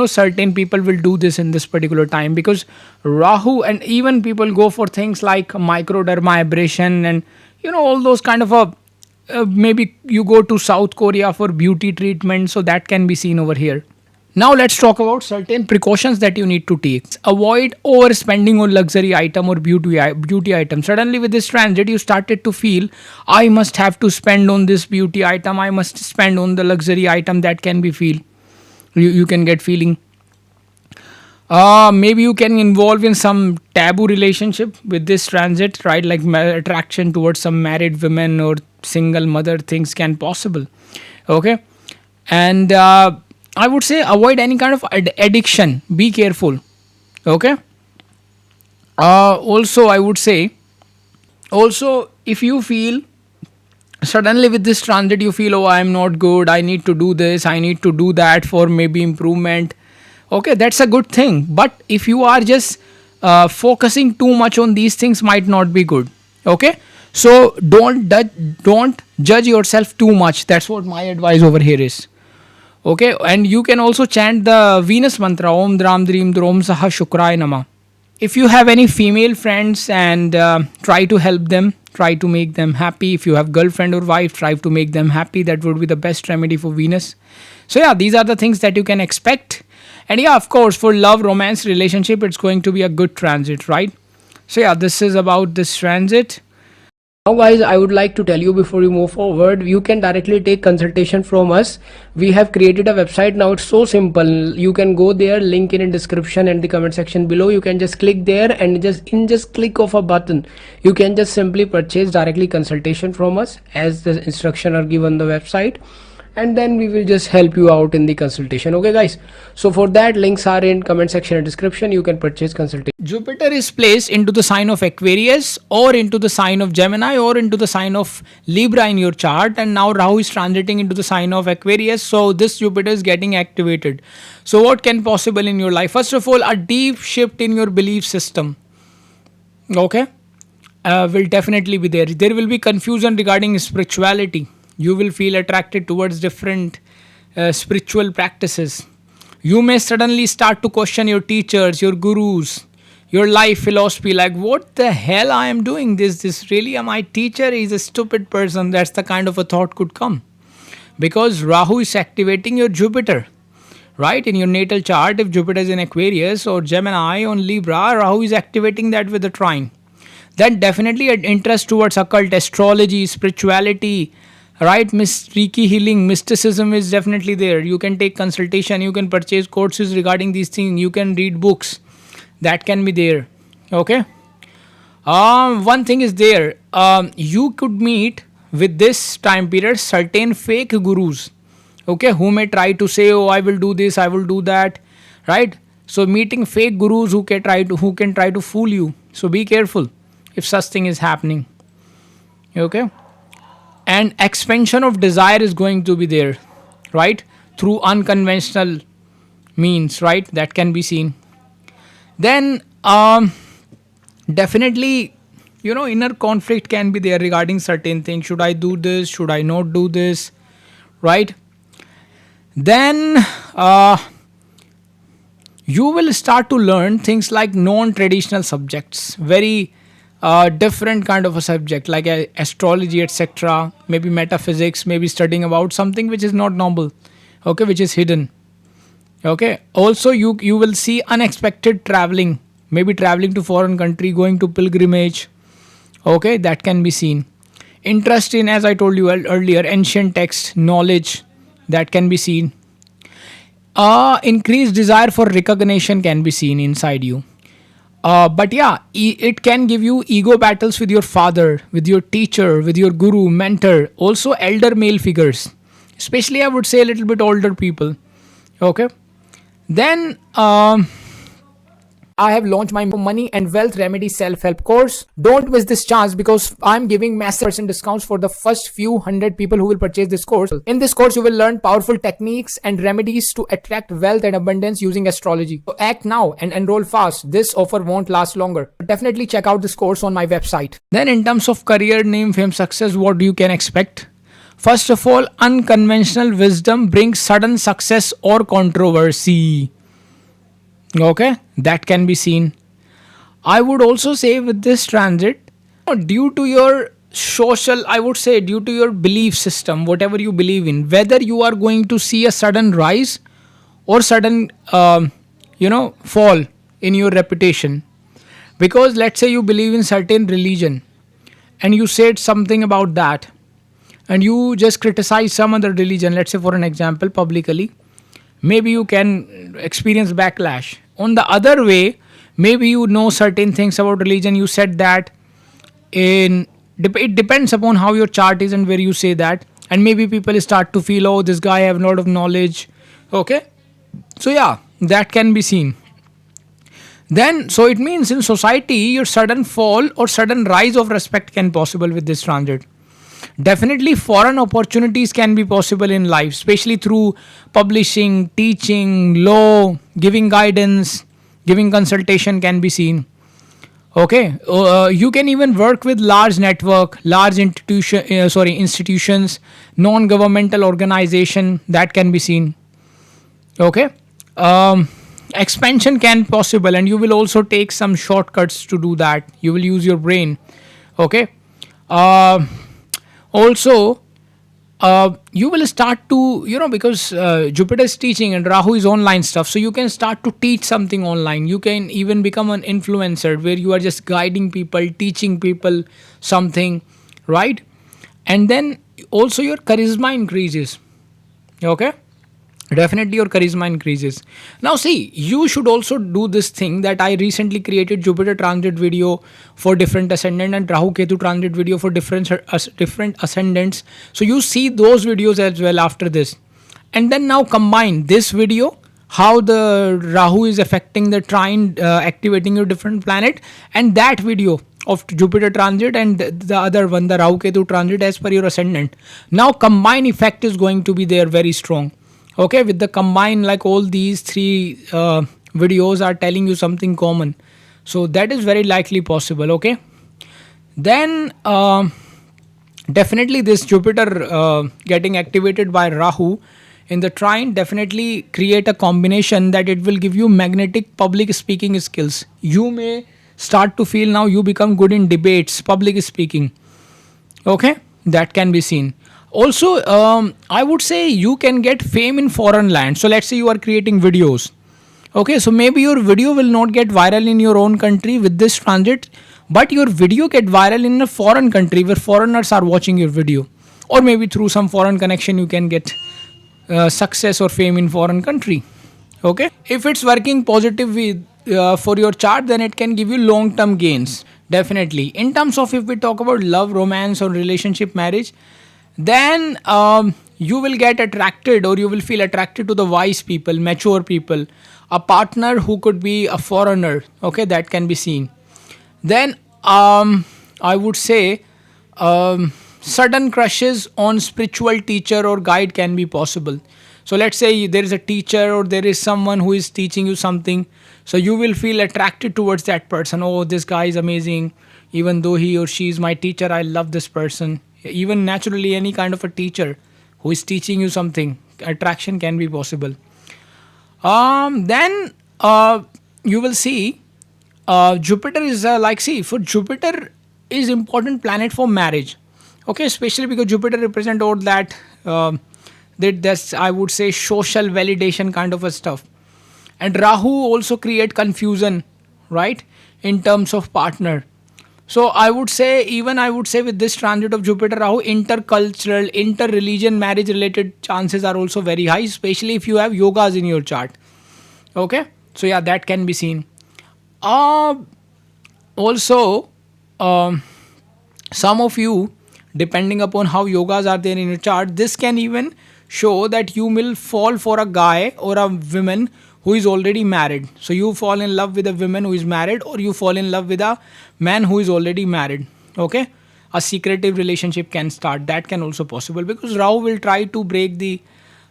certain people will do this in this particular time, because Rahu, and even people go for things like microdermabrasion and all those kind of a maybe you go to South Korea for beauty treatment, so that can be seen over here. Now let's talk about certain precautions that you need to take. Avoid overspending on luxury item or beauty item. Suddenly with this transit, you started to feel, I must have to spend on this beauty item, I must spend on the luxury item. That can be feel. You can get feeling. Maybe you can involve in some taboo relationship with this transit, right? Like attraction towards some married women or single mother, things can possible. Okay. And I would say avoid any kind of addiction. Be careful. Okay. Also, I would say, also, if you feel suddenly with this transit, you feel, oh, I'm not good, I need to do this, I need to do that for maybe improvement. Okay, that's a good thing. But if you are just focusing too much on these things, might not be good. Okay. So don't judge yourself too much. That's what my advice over here is. Okay, and you can also chant the Venus mantra, Om Dram Dream Drom Saha Shukrai Nama. If you have any female friends, and try to help them, try to make them happy. If you have girlfriend or wife, try to make them happy. That would be the best remedy for Venus. So yeah, these are the things that you can expect. And yeah, of course, for love, romance, relationship, it's going to be a good transit, right? So yeah, this is about this transit. Now guys, I would like to tell you before you move forward, you can directly take consultation from us. We have created a website now. It's so simple. You can go there, link in description and the comment section below. You can just click there, and just click of a button, you can just simply purchase directly consultation from us as the instruction are given on the website, and then we will just help you out in the consultation. Okay guys, so for that, links are in comment section and description. You can purchase consultation. Jupiter is placed into the sign of Aquarius, or into the sign of Gemini, or into the sign of Libra in your chart, and now Rahu is transiting into the sign of Aquarius. So this Jupiter is getting activated. So what can possible in your life? First of all, a deep shift in your belief system. Okay, will definitely be there. There will be confusion regarding spirituality. You will feel attracted towards different spiritual practices. You may suddenly start to question your teachers, your gurus, your life philosophy, like, what the hell I am doing this really am I teacher? Is a stupid person. That's the kind of a thought could come, because Rahu is activating your Jupiter, right? In your natal chart, if Jupiter is in Aquarius or Gemini on Libra, Rahu is activating that with a trine. Then definitely an interest towards occult, astrology, spirituality, right? Reiki healing, mysticism is definitely there. You can take consultation, you can purchase courses regarding these things, you can read books. That can be there. Okay. One thing is there. You could meet with this time period certain fake gurus, okay, who may try to say, oh, I will do this, I will do that, right? So meeting fake gurus who can try to fool you. So be careful if such thing is happening. Okay. And expansion of desire is going to be there, right? Through unconventional means, right? That can be seen. Then definitely, inner conflict can be there regarding certain things. Should I do this? Should I not do this? Right? Then you will start to learn things like non-traditional subjects, very different kind of a subject, like astrology, etc. Maybe metaphysics, maybe studying about something which is not normal, okay, which is hidden. Okay. Also, you will see unexpected traveling, maybe traveling to foreign country, going to pilgrimage. Okay, that can be seen. Interest in, as I told you earlier, ancient text knowledge, that can be seen. Increased desire for recognition can be seen inside you. But yeah, it can give you ego battles with your father, with your teacher, with your guru, mentor, also elder male figures, especially I would say a little bit older people. Okay. Then I have launched my money and wealth remedy self-help course. Don't miss this chance because I'm giving massive percent discounts for the first few hundred people who will purchase this course. In this course, you will learn powerful techniques and remedies to attract wealth and abundance using astrology. So act now and enroll fast. This offer won't last longer. Definitely check out this course on my website. Then in terms of career, name, fame, success, what you can expect? First of all, unconventional wisdom brings sudden success or controversy. Okay, that can be seen. I would also say with this transit, due to your social, I would say due to your belief system, whatever you believe in, whether you are going to see a sudden rise or sudden, fall in your reputation. Because let's say you believe in certain religion and you said something about that and you just criticize some other religion, let's say for an example, publicly, maybe you can experience backlash. On the other way, maybe you know certain things about religion, you said that it depends upon how your chart is and where you say that, and maybe people start to feel, oh, this guy have a lot of knowledge. Okay, so yeah, that can be seen. Then so it means in society your sudden fall or sudden rise of respect can possible with this transit. Definitely, foreign opportunities can be possible in life, especially through publishing, teaching, law, giving guidance, giving consultation can be seen. Okay, you can even work with large network, large institutions, non-governmental organization that can be seen. Okay, expansion can possible, and you will also take some shortcuts to do that. You will use your brain. Okay. Uh, Also, you will start to, because Jupiter is teaching and Rahu is online stuff, so you can start to teach something online. You can even become an influencer where you are just guiding people, teaching people something, right? And then also your charisma increases. Okay, definitely your charisma increases. Now see, you should also do this thing that I recently created Jupiter transit video for different ascendant and Rahu Ketu transit video for different ascendants. So you see those videos as well after this, and then now combine this video, how the Rahu is affecting the trine, activating your different planet, and that video of Jupiter transit and the other one, the Rahu Ketu transit as per your ascendant. Now combine effect is going to be there very strong. Okay, with the combine, like all these three videos are telling you something common, so that is very likely possible. Okay, then definitely this Jupiter getting activated by Rahu in the trine definitely create a combination that it will give you magnetic public speaking skills. You may start to feel now you become good in debates, public speaking. Okay, that can be seen. Also, I would say you can get fame in foreign land. So let's say you are creating videos. Okay, so maybe your video will not get viral in your own country with this transit, but your video get viral in a foreign country where foreigners are watching your video, or maybe through some foreign connection you can get success or fame in foreign country. Okay, if it's working positively for your chart, then it can give you long term gains. Definitely. In terms of if we talk about love, romance, or relationship, marriage, then you will get attracted or you will feel attracted to the wise people, mature people, a partner who could be a foreigner. Okay, that can be seen. Then I would say sudden crushes on spiritual teacher or guide can be possible. So let's say there is a teacher or there is someone who is teaching you something, so you will feel attracted towards that person. Oh, this guy is amazing, even though he or she is my teacher, I love this person. Even naturally, any kind of a teacher who is teaching you something, attraction can be possible. Then you will see Jupiter is like, see, for Jupiter is important planet for marriage. Okay, especially because Jupiter represent all that That's, I would say, social validation kind of a stuff. And Rahu also create confusion, right, in terms of partner. So I would say, even I would say, with this transit of Jupiter Rahu, intercultural, inter-religion, marriage related chances are also very high, especially if you have yogas in your chart. Okay, so yeah, that can be seen. Uh, Also, um, some of you, depending upon how yogas are there in your chart, this can even show that you will fall for a guy or a woman who is already married. So you fall in love with a woman who is married, or you fall in love with a man who is already married. Okay, a secretive relationship can start. That can also possible, because Rahu will try to break the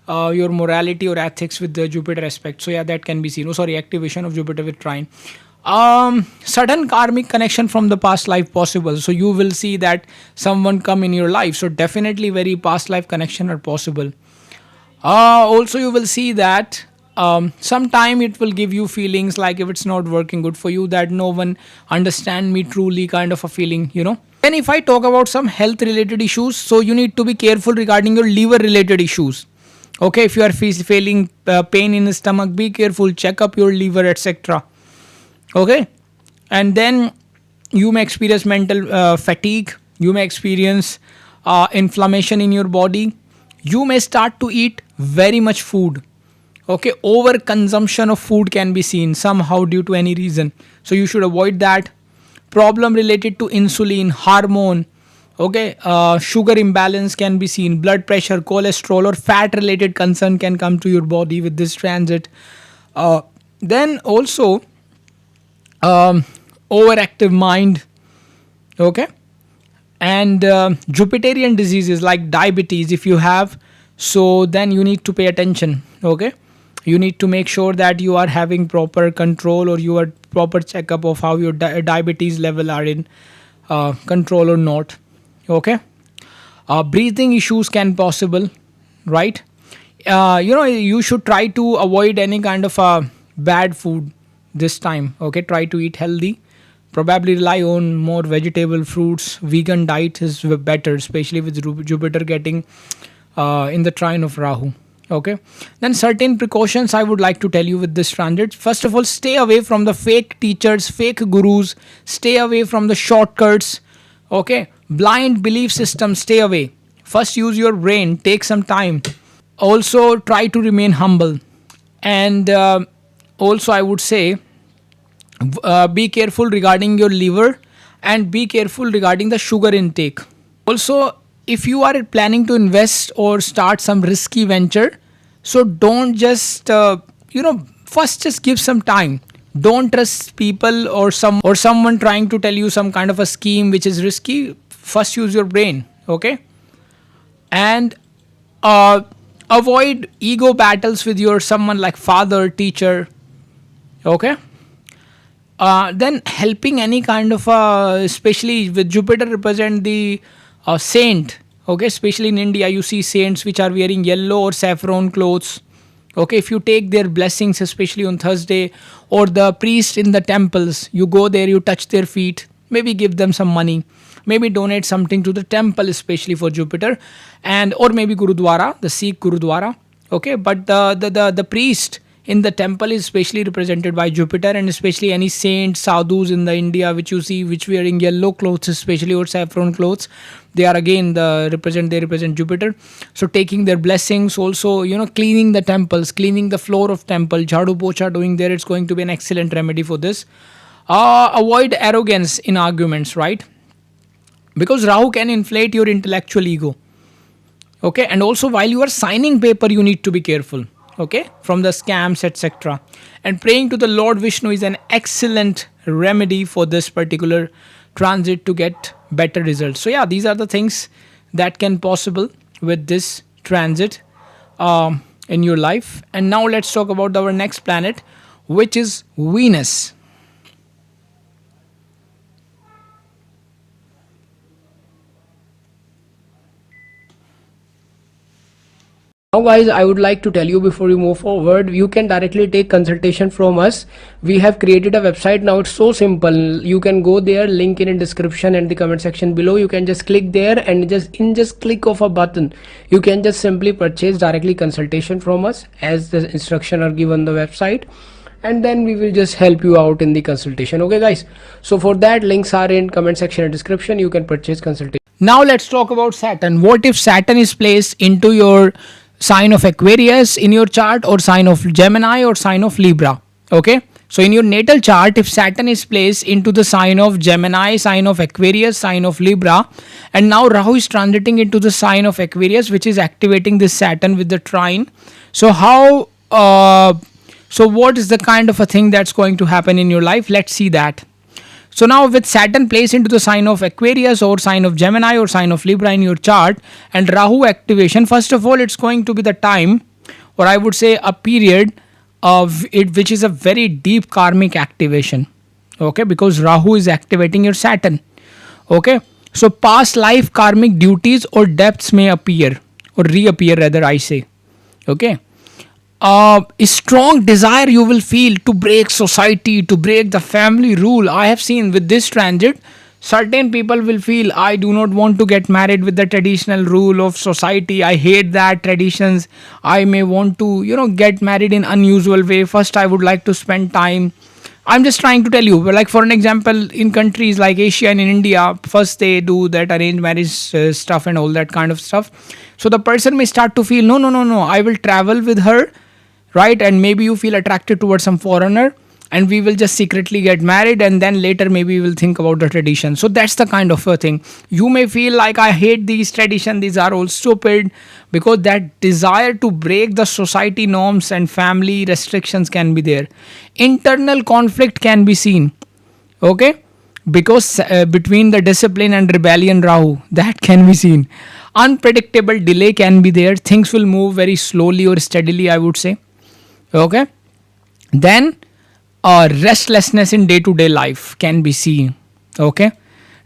your morality or ethics with the Jupiter aspect. So yeah, that can be seen. Oh, sorry, activation of Jupiter with trine. Sudden karmic connection from the past life possible. So you will see that someone come in your life. So definitely very past life connection are possible. Also, you will see that sometime it will give you feelings like, if it's not working good for you, that no one understand me truly, kind of a feeling, you know. Then if I talk about some health related issues, so you need to be careful regarding your liver related issues. Okay, if you are feeling pain in the stomach, be careful, check up your liver, etc. Okay, and then you may experience mental fatigue, you may experience inflammation in your body, you may start to eat very much food. Okay, over consumption of food can be seen somehow due to any reason, so you should avoid that. Problem related to insulin, hormone, okay, sugar imbalance can be seen, blood pressure, cholesterol, or fat related concern can come to your body with this transit. Then also, um, overactive mind, okay, and Jupiterian diseases like diabetes, if you have, so then you need to pay attention. Okay, you need to make sure that you are having proper control, or your proper checkup of how your diabetes level are in control or not. Okay, breathing issues can possible, right. You should try to avoid any kind of bad food this time. Okay, try to eat healthy, probably rely on more vegetable, fruits. Vegan diet is better, especially with Jupiter getting in the trine of Rahu. Okay, then certain precautions I would like to tell you with this transit. First of all, stay away from the fake teachers, fake gurus, stay away from the shortcuts. Okay, blind belief system, stay away. First, use your brain, take some time. Also, try to remain humble. And also, I would say, be careful regarding your liver, and be careful regarding the sugar intake. Also, if you are planning to invest or start some risky venture, so don't just first just give some time. Don't trust people or someone trying to tell you some kind of a scheme which is risky. First, use your brain. Okay, and uh, avoid ego battles with your someone like father, teacher. Okay, then helping any kind of especially with Jupiter represent the saint. Okay, especially in India, you see saints which are wearing yellow or saffron clothes. Okay, if you take their blessings, especially on Thursday, or the priest in the temples, you go there, you touch their feet, maybe give them some money, maybe donate something to the temple, especially for Jupiter, and or maybe Gurudwara, the Sikh Gurudwara. Okay, but the priest in the temple is specially represented by Jupiter, and especially any saints, sadhus in the India which you see which wearing yellow clothes, especially, or saffron clothes, they are again they represent Jupiter. So taking their blessings, also cleaning the temples, cleaning the floor of temple, jhadu pocha doing there, it's going to be an excellent remedy for this. Avoid arrogance in arguments, right? Because Rahu can inflate your intellectual ego. Okay, and also while you are signing paper, you need to be careful, okay, from the scams, etc. And praying to the Lord Vishnu is an excellent remedy for this particular transit to get better results. So yeah, these are the things that can possible with this transit in your life. And now let's talk about our next planet, which is Venus. Now guys, I would like to tell you before you move forward, you can directly take consultation from us. We have created a website now. It's so simple. You can go there, link in description and the comment section below. You can just click there and just click of a button, you can just simply purchase directly consultation from us as the instruction are given on the website, and then we will just help you out in the consultation. Okay guys, so for that, links are in comment section and description. You can purchase consultation. Now let's talk about Saturn. What if Saturn is placed into your sign of Aquarius in your chart, or sign of Gemini, or sign of Libra? Okay. So in your natal chart, if Saturn is placed into the sign of Gemini, sign of Aquarius, sign of Libra, and now Rahu is transiting into the sign of Aquarius, which is activating this Saturn with the trine. So so what is the kind of a thing that's going to happen in your life? Let's see that. So now with Saturn placed into the sign of Aquarius or sign of Gemini or sign of Libra in your chart, and Rahu activation, first of all, it's going to be the time, or I would say a period of it, which is a very deep karmic activation. Okay, because Rahu is activating your Saturn. Okay, so past life karmic duties or depths may appear, or reappear rather, I say. Okay, a strong desire you will feel to break society, to break the family rule. I have seen with this transit, certain people will feel, I do not want to get married with the traditional rule of society. I hate that traditions. I may want to, get married in unusual way. First, I would like to spend time. I'm just trying to tell you, like for an example, in countries like Asia and in India, first they do that arranged marriage stuff and all that kind of stuff. So the person may start to feel, no, I will travel with her, right? And maybe you feel attracted towards some foreigner, and we will just secretly get married, and then later maybe we will think about the tradition. So that's the kind of a thing. You may feel like, I hate these traditions, these are all stupid, because that desire to break the society norms and family restrictions can be there. Internal conflict can be seen. Okay, because between the discipline and rebellion Rahu, that can be seen. Unpredictable delay can be there. Things will move very slowly or steadily, I would say. Okay, then restlessness in day-to-day life can be seen. Okay,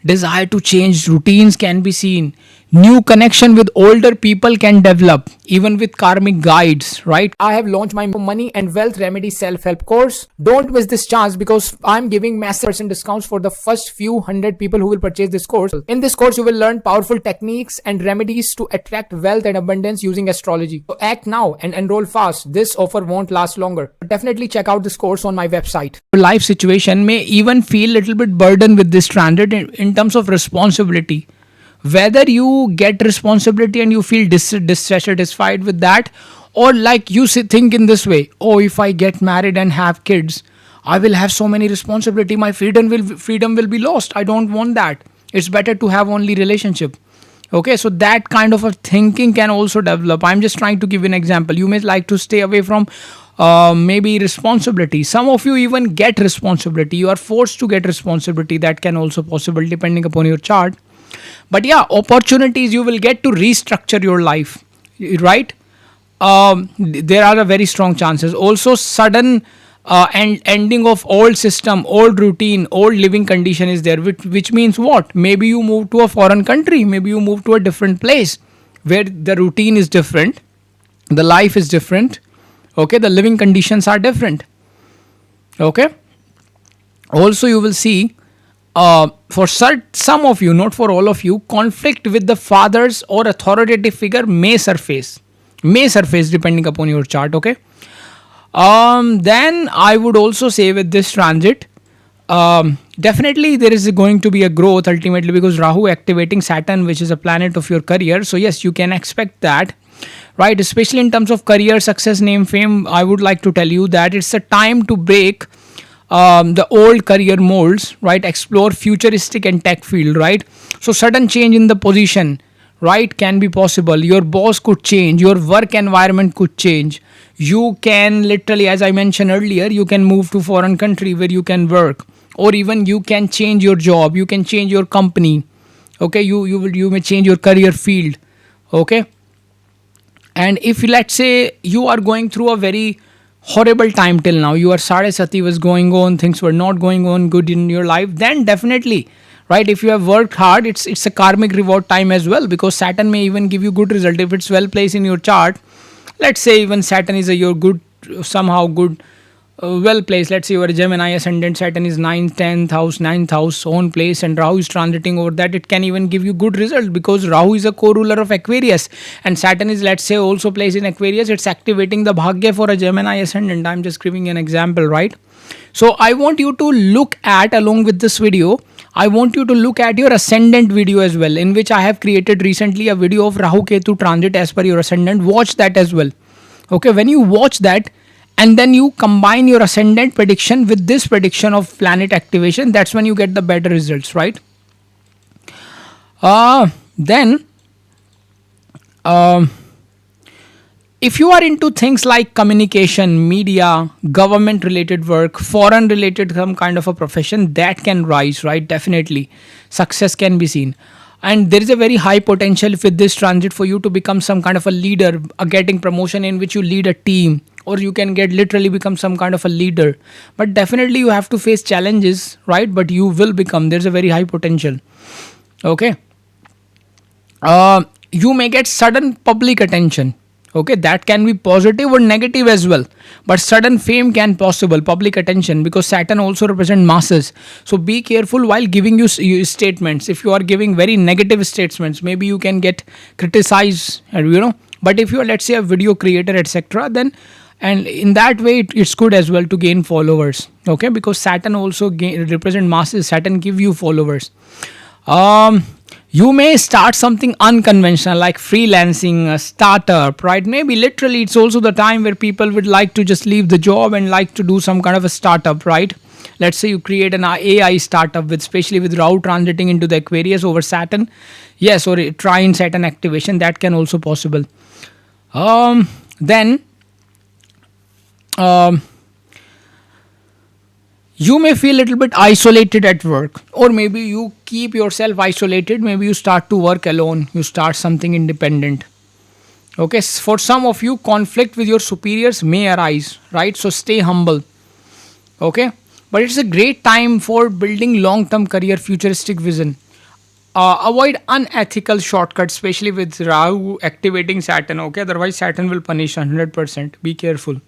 desire to change routines can be seen. New connection with older people can develop, even with karmic guides, right? I have launched my money and wealth remedy self-help course. Don't miss this chance, because I'm giving massive percent discounts for the first few hundred people who will purchase this course. In this course, you will learn powerful techniques and remedies to attract wealth and abundance using astrology. So act now and enroll fast. This offer won't last longer. Definitely check out this course on my website. Your life situation may even feel a little bit burdened with this transit in terms of responsibility. Whether you get responsibility and you feel dissatisfied with that, or like you think in this way, oh, if I get married and have kids, I will have so many responsibility, my freedom will be lost. I don't want that. It's better to have only relationship. Okay, so that kind of a thinking can also develop. I'm just trying to give an example. You may like to stay away from maybe responsibility. Some of you even get responsibility. You are forced to get responsibility. That can also possible depending upon your chart. But yeah, opportunities you will get to restructure your life, right? There are a very strong chances. Also, sudden ending of old system, old routine, old living condition is there, which means what? Maybe you move to a foreign country, maybe you move to a different place where the routine is different, the life is different. Okay, the living conditions are different. Okay. Also, you will see for some of you, not for all of you, conflict with the fathers or authoritative figure may surface depending upon your chart. Okay, then I would also say with this transit, definitely there is going to be a growth ultimately, because Rahu activating Saturn, which is a planet of your career. So yes, you can expect that, right? Especially in terms of career, success, name, fame, I would like to tell you that it's a time to break the old career molds, right? Explore futuristic and tech field, right? So sudden change in the position, right, can be possible. Your boss could change, your work environment could change. You can literally, as I mentioned earlier, you can move to foreign country where you can work, or even you can change your job, you can change your company. Okay, you may change your career field. Okay, and if let's say you are going through a very horrible time till now, your Sade Sati was going on, things were not going on good in your life, then definitely, right, if you have worked hard, it's a karmic reward time as well, because Saturn may even give you good result if it's well placed in your chart. let's say even Saturn is a your good, somehow good, well placed. Let's say you are a Gemini ascendant, Saturn is 9th, 10th house, 9th house, own place, and Rahu is transiting over that. It can even give you good result because Rahu is a co-ruler of Aquarius, and Saturn is, let's say, also placed in Aquarius. It's activating the Bhagya for a Gemini ascendant. I'm just giving an example, right? So I want you to look at, along with this video, I want you to look at your ascendant video as well, in which I have created recently a video of Rahu Ketu Transit as per your ascendant. Watch that as well. Okay, when you watch that and then you combine your ascendant prediction with this prediction of planet activation, that's when you get the better results, right? Then if you are into things like communication, media, government related work, foreign related some kind of a profession, that can rise, right? Definitely success can be seen, and there is a very high potential with this transit for you to become some kind of a leader, getting promotion in which you lead a team, or you can get literally become some kind of a leader. But definitely you have to face challenges, right? But you will become, there's a very high potential. Okay. You may get sudden public attention. Okay, that can be positive or negative as well, but sudden fame can possible, public attention, because Saturn also represent masses. So be careful while giving you statements. If you are giving very negative statements, maybe you can get criticized, but if you are, let's say, a video creator, etc., then, and in that way it's good as well to gain followers. Okay, because Saturn also represent masses. Saturn give you followers. You may start something unconventional like freelancing, a startup, right? Maybe literally it's also the time where people would like to just leave the job and like to do some kind of a startup, right? Let's say you create an AI startup with, especially with Rahu transiting into the Aquarius over Saturn. Yes, or trine Saturn activation, that can also possible. Then you may feel a little bit isolated at work, or maybe you keep yourself isolated. Maybe you start to work alone, you start something independent. Okay, for some of you, conflict with your superiors may arise, right? So stay humble. Okay, but it's a great time for building long term career, futuristic vision. Avoid unethical shortcuts, especially with Rahu activating Saturn. Okay, otherwise Saturn will punish 100%. Be careful.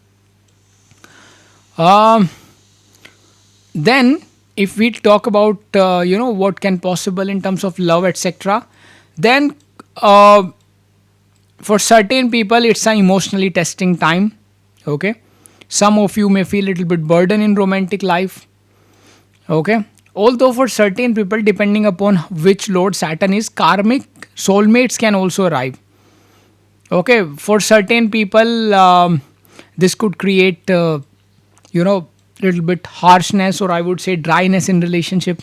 Then if we talk about what can possible in terms of love, etc., then for certain people it's an emotionally testing time. Okay, some of you may feel a little bit burden in romantic life. Okay, although for certain people, depending upon which lord Saturn is, karmic soulmates can also arrive. Okay, for certain people, this could create little bit harshness, or I would say dryness in relationship.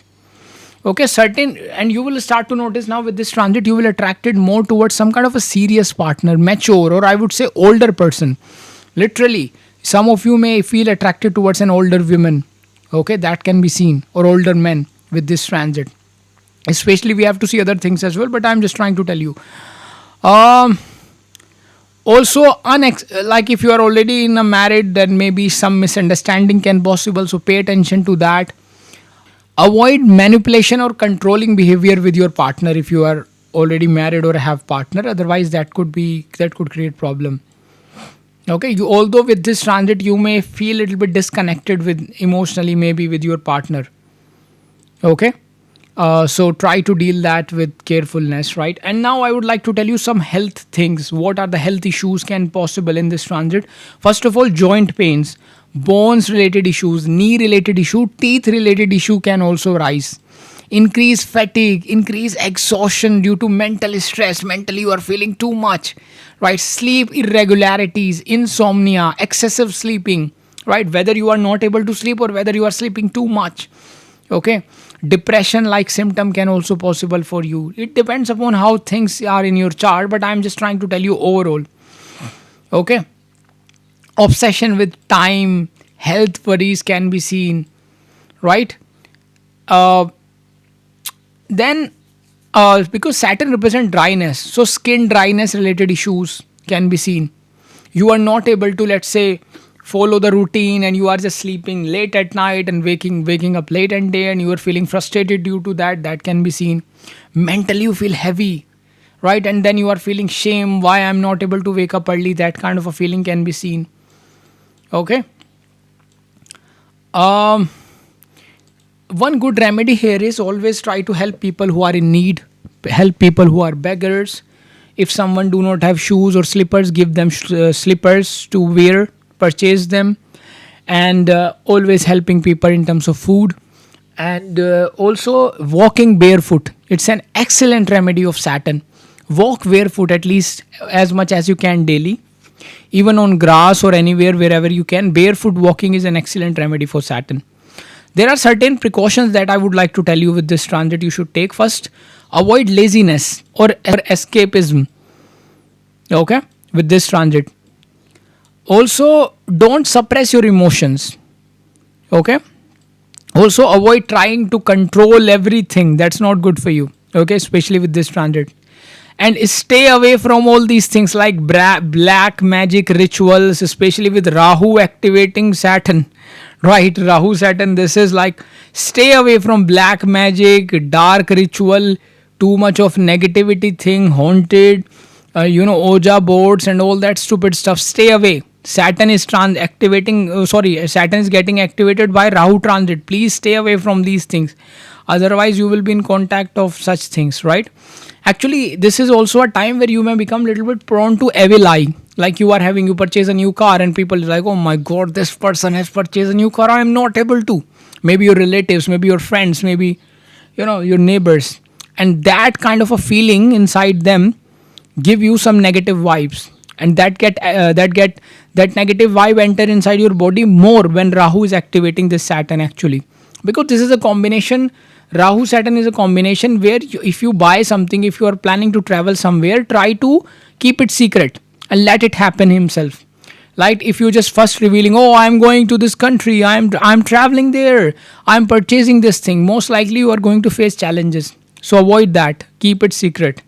Okay, certain, and you will start to notice now with this transit, you will attracted more towards some kind of a serious partner, mature, or I would say older person. Literally, some of you may feel attracted towards an older woman. Okay, that can be seen, or older men with this transit. Especially, we have to see other things as well, but I'm just trying to tell you. Also, like if you are already in a married, then maybe some misunderstanding can possible, so pay attention to that. Avoid manipulation or controlling behavior with your partner if you are already married or have partner, otherwise that could create problem. Okay, although with this transit you may feel a little bit disconnected with emotionally, maybe with your partner. Okay, so try to deal that with carefulness, right? And now I would like to tell you some health things. What are the health issues can possible in this transit? First of all, joint pains, bones related issues, knee related issue, teeth related issue can also rise. Increase fatigue, increase exhaustion due to mental stress. Mentally you are feeling too much, right? Sleep irregularities, insomnia, excessive sleeping, right? Whether you are not able to sleep or whether you are sleeping too much. Okay, depression like symptom can also possible for you. It depends upon how things are in your chart, but I'm just trying to tell you overall. Okay, obsession with time, health worries can be seen, right? Then because Saturn represents dryness, so skin dryness related issues can be seen. You are not able to, let's say, follow the routine, and you are just sleeping late at night and waking up late at day, and you are feeling frustrated due to that. That can be seen. Mentally you feel heavy, right? And then you are feeling shame, why I'm not able to wake up early. That kind of a feeling can be seen. Okay. Um, One good remedy here is always try to help people who are in need, help people who are beggars. If someone do not have shoes or slippers, give them slippers to wear, purchase them. And always helping people in terms of food. And also walking barefoot, it's an excellent remedy of Saturn. Walk barefoot at least as much as you can daily, even on grass or anywhere wherever you can. Barefoot walking is an excellent remedy for Saturn. There are certain precautions that I would like to tell you with this transit you should take. First, avoid laziness or escapism. Okay, with this transit. Also, don't suppress your emotions. Okay. Also, avoid trying to control everything. That's not good for you. Okay, especially with this transit. And stay away from all these things like black magic rituals, especially with Rahu activating Saturn. Right, Rahu Saturn. This is like stay away from black magic, dark ritual, too much of negativity thing, haunted, Oja boards and all that stupid stuff. Stay away. Saturn is Saturn is getting activated by Rahu Transit. Please stay away from these things. Otherwise, you will be in contact of such things, right? Actually, this is also a time where you may become a little bit prone to evil eye. Like you purchase a new car and people are like, oh my god, this person has purchased a new car. I am not able to. Maybe your relatives, maybe your friends, maybe, your neighbors. And that kind of a feeling inside them give you some negative vibes, and that negative vibe enter inside your body more when Rahu is activating this Saturn, actually, because this is a combination. Rahu Saturn is a combination where if you buy something, if you are planning to travel somewhere, try to keep it secret and let it happen himself. Like if you just first revealing, oh, I'm going to this country, I'm traveling there, I'm purchasing this thing, most likely you are going to face challenges. So avoid that, keep it secret.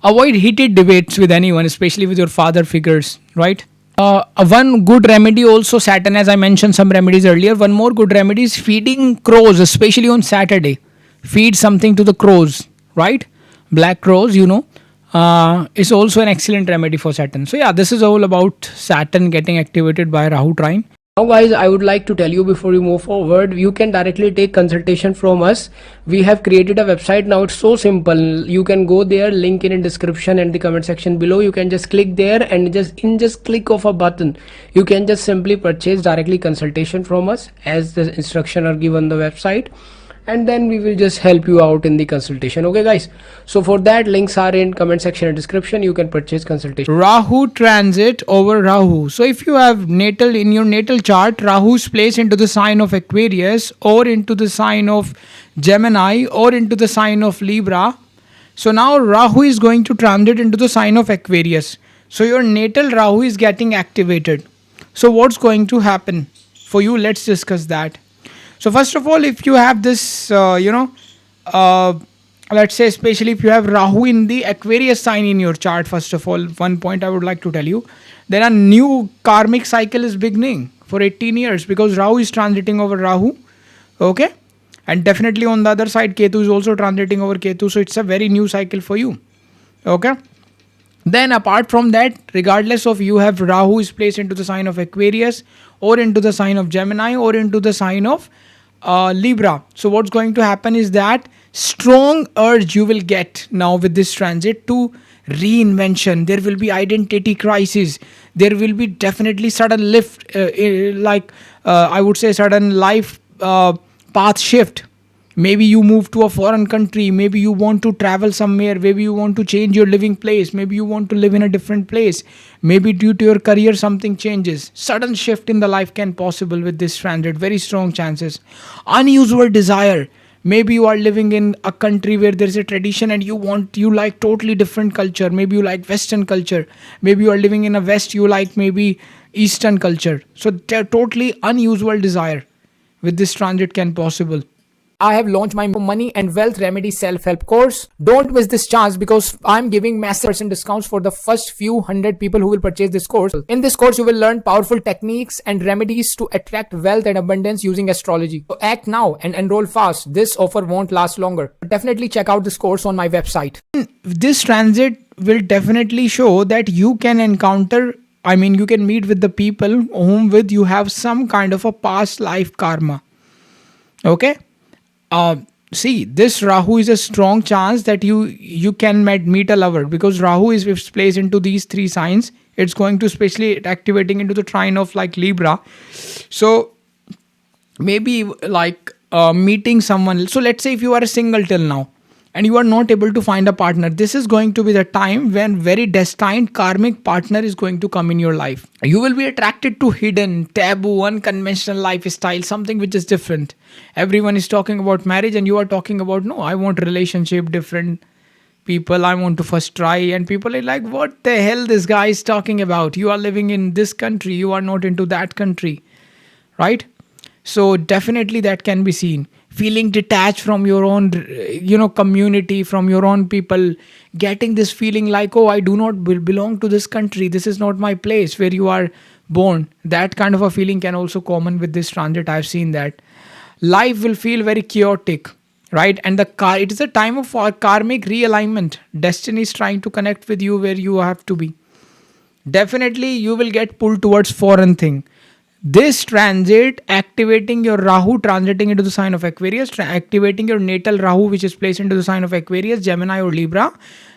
Avoid heated debates with anyone, especially with your father figures, right? One good remedy also, Saturn, as I mentioned some remedies earlier, one more good remedy is feeding crows, especially on Saturday. Feed something to the crows, right? Black crows, is also an excellent remedy for Saturn. So yeah, this is all about Saturn getting activated by Rahu trine. Now guys, I would like to tell you before we move forward, you can directly take consultation from us. We have created a website now. It's so simple. You can go there, link in description and the comment section below. You can just click there and just click of a button, you can just simply purchase directly consultation from us as the instruction are given on the website, and then we will just help you out in the consultation. Okay guys, so for that, links are in comment section and description. You can purchase consultation. Rahu transit over Rahu. So if you have in your natal chart, Rahu's placed into the sign of Aquarius or into the sign of Gemini or into the sign of Libra. So now Rahu is going to transit into the sign of Aquarius. So your natal Rahu is getting activated. So what's going to happen for you? Let's discuss that. So first of all, if you have this, let's say, especially if you have Rahu in the Aquarius sign in your chart, first of all, one point I would like to tell you, then a new karmic cycle is beginning for 18 years because Rahu is transiting over Rahu. Okay. And definitely on the other side, Ketu is also transiting over Ketu. So it's a very new cycle for you. Okay. Then apart from that, regardless of you have Rahu is placed into the sign of Aquarius or into the sign of Gemini or into the sign of Libra. So what's going to happen is that strong urge you will get now with this transit to reinvention. There will be identity crisis. There will be definitely sudden lift, I would say sudden life path shift. Maybe you move to a foreign country. Maybe you want to travel somewhere. Maybe you want to change your living place. Maybe you want to live in a different place. Maybe due to your career something changes. Sudden shift in the life can possible with this transit. Very strong chances. Unusual desire. Maybe you are living in a country where there is a tradition and you like totally different culture. Maybe you like Western culture. Maybe you are living in a West, you like maybe Eastern culture. So totally unusual desire with this transit can possible. I have launched my money and wealth remedy self-help course. Don't miss this chance because I'm giving massive percent discounts for the first few hundred people who will purchase this course. In this course, you will learn powerful techniques and remedies to attract wealth and abundance using astrology. So act now and enroll fast. This offer won't last longer. Definitely check out this course on my website. This transit will definitely show that you can encounter, I mean, you can meet with the people whom with you have some kind of a past life karma. Okay. See, this Rahu is a strong chance that you can meet a lover, because Rahu is, if it's placed into these three signs, it's going to especially activating into the trine of like Libra. So maybe like meeting someone. So let's say if you are a single till now and you are not able to find a partner, this is going to be the time when very destined karmic partner is going to come in your life. You will be attracted to hidden, taboo, unconventional lifestyle, something which is different. Everyone is talking about marriage and you are talking about, no, I want relationship, different people, I want to first try. And people are like, what the hell this guy is talking about? You are living in this country, you are not into that country, right? So definitely that can be seen. Feeling detached from your own, community, from your own people, getting this feeling like, oh, I do not belong to this country, this is not my place where you are born. That kind of a feeling can also common with this transit. I've seen that. Life will feel very chaotic, right? And it is a time of karmic realignment. Destiny is trying to connect with you where you have to be. Definitely you will get pulled towards foreign thing. This transit activating your Rahu transiting into the sign of Aquarius, activating your natal Rahu which is placed into the sign of Aquarius, Gemini or Libra.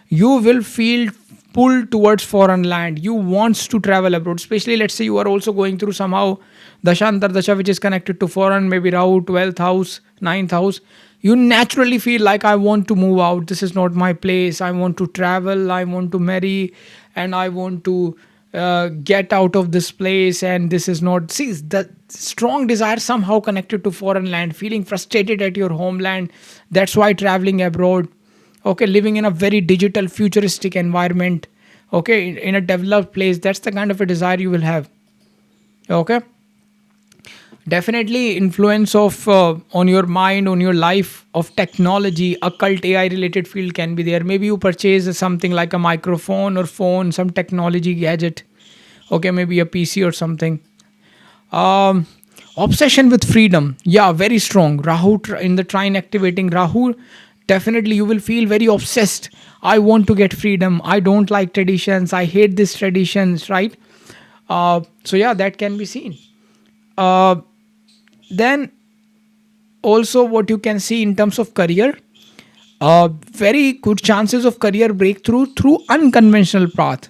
You will feel pulled towards foreign land. You wants to travel abroad, especially let's say you are also going through somehow Dashantar Dasha which is connected to foreign, maybe Rahu 12th house, 9th house. You naturally feel like, I want to move out, this is not my place, I want to travel, I want to marry, and I want to get out of this place, and this is not, see, the strong desire somehow connected to foreign land, feeling frustrated at your homeland. That's why traveling abroad. Okay, living in a very digital futuristic environment, okay, in a developed place, that's the kind of a desire you will have. Okay, definitely influence of on your mind, on your life, of technology, occult, AI related field can be there. Maybe you purchase something like a microphone or phone, some technology gadget. Okay, maybe a PC or something. um Obsession with freedom, yeah, very strong. Rahu in the trine activating Rahu, definitely you will feel very obsessed. I want to get freedom, I don't like traditions, I hate these traditions, right? So yeah, that can be seen. uh then also what you can see in terms of career, very good chances of career breakthrough through unconventional path.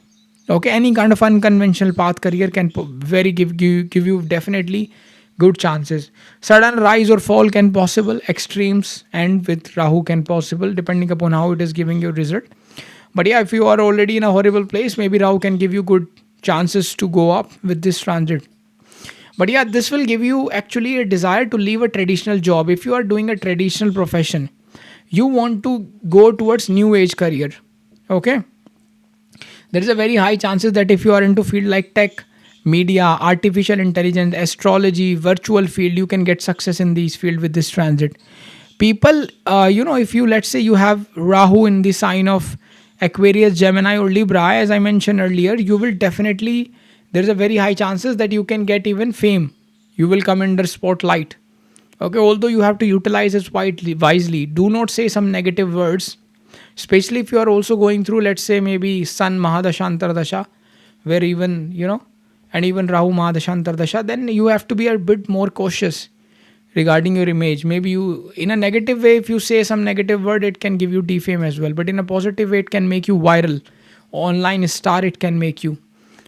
Okay, any kind of unconventional path career can very give you definitely good chances. Sudden rise or fall can possible, extremes and with Rahu can possible, depending upon how it is giving you result. But yeah, if you are already in a horrible place, maybe Rahu can give you good chances to go up with this transit. But yeah, this will give you actually a desire to leave a traditional job. If you are doing a traditional profession, you want to go towards new age career. Okay, there is a very high chances that if you are into field like tech, media, artificial intelligence, astrology, virtual field, you can get success in these field with this transit. People, if you, let's say you have Rahu in the sign of Aquarius, Gemini or Libra, as I mentioned earlier, you will definitely, there is a very high chances that you can get even fame. You will come under spotlight. Okay, although you have to utilize it wisely. Do not say some negative words, especially if you are also going through, let's say, maybe Sun Mahadashantar Dasha, where even, and even Rahu Mahadashantar Dasha, then you have to be a bit more cautious regarding your image. Maybe you, in a negative way, if you say some negative word, it can give you defame as well. But in a positive way, it can make you viral. Online star, it can make you.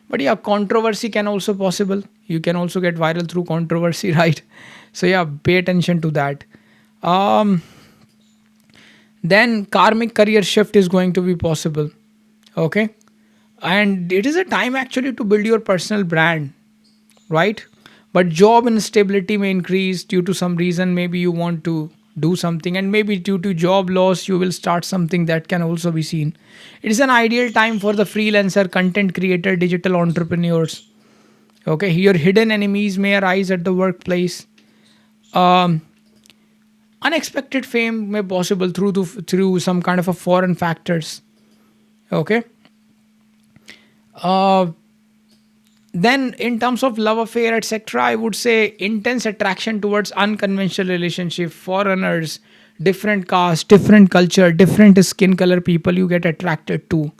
But yeah, controversy can also possible. You can also get viral through controversy, right? So yeah, pay attention to that. Um, then karmic career shift is going to be possible. Okay, and it is a time actually to build your personal brand, right? But job instability may increase due to some reason. Maybe you want to do something, and maybe due to job loss, you will start something. That can also be seen. It is an ideal time for the freelancer, content creator, digital entrepreneurs. Okay, your hidden enemies may arise at the workplace. Um, Unexpected fame may possible through some kind of a foreign factors. Okay. Uh, then in terms of love affair, etc., I would say intense attraction towards unconventional relationship, foreigners, different caste, different culture, different skin color people you get attracted to.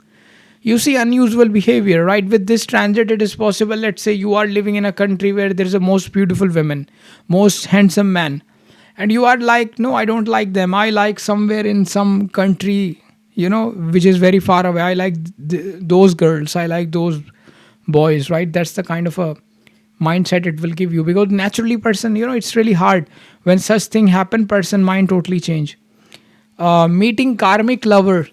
You see unusual behavior, right? With this transit, it is possible. Let's say you are living in a country where there is a most beautiful women, most handsome man, and you are like, no, I don't like them. I like somewhere in some country, which is very far away. I like those girls. I like those boys, right? That's the kind of a mindset it will give you, because naturally person, it's really hard when such thing happen. Person mind totally change. Meeting karmic lover,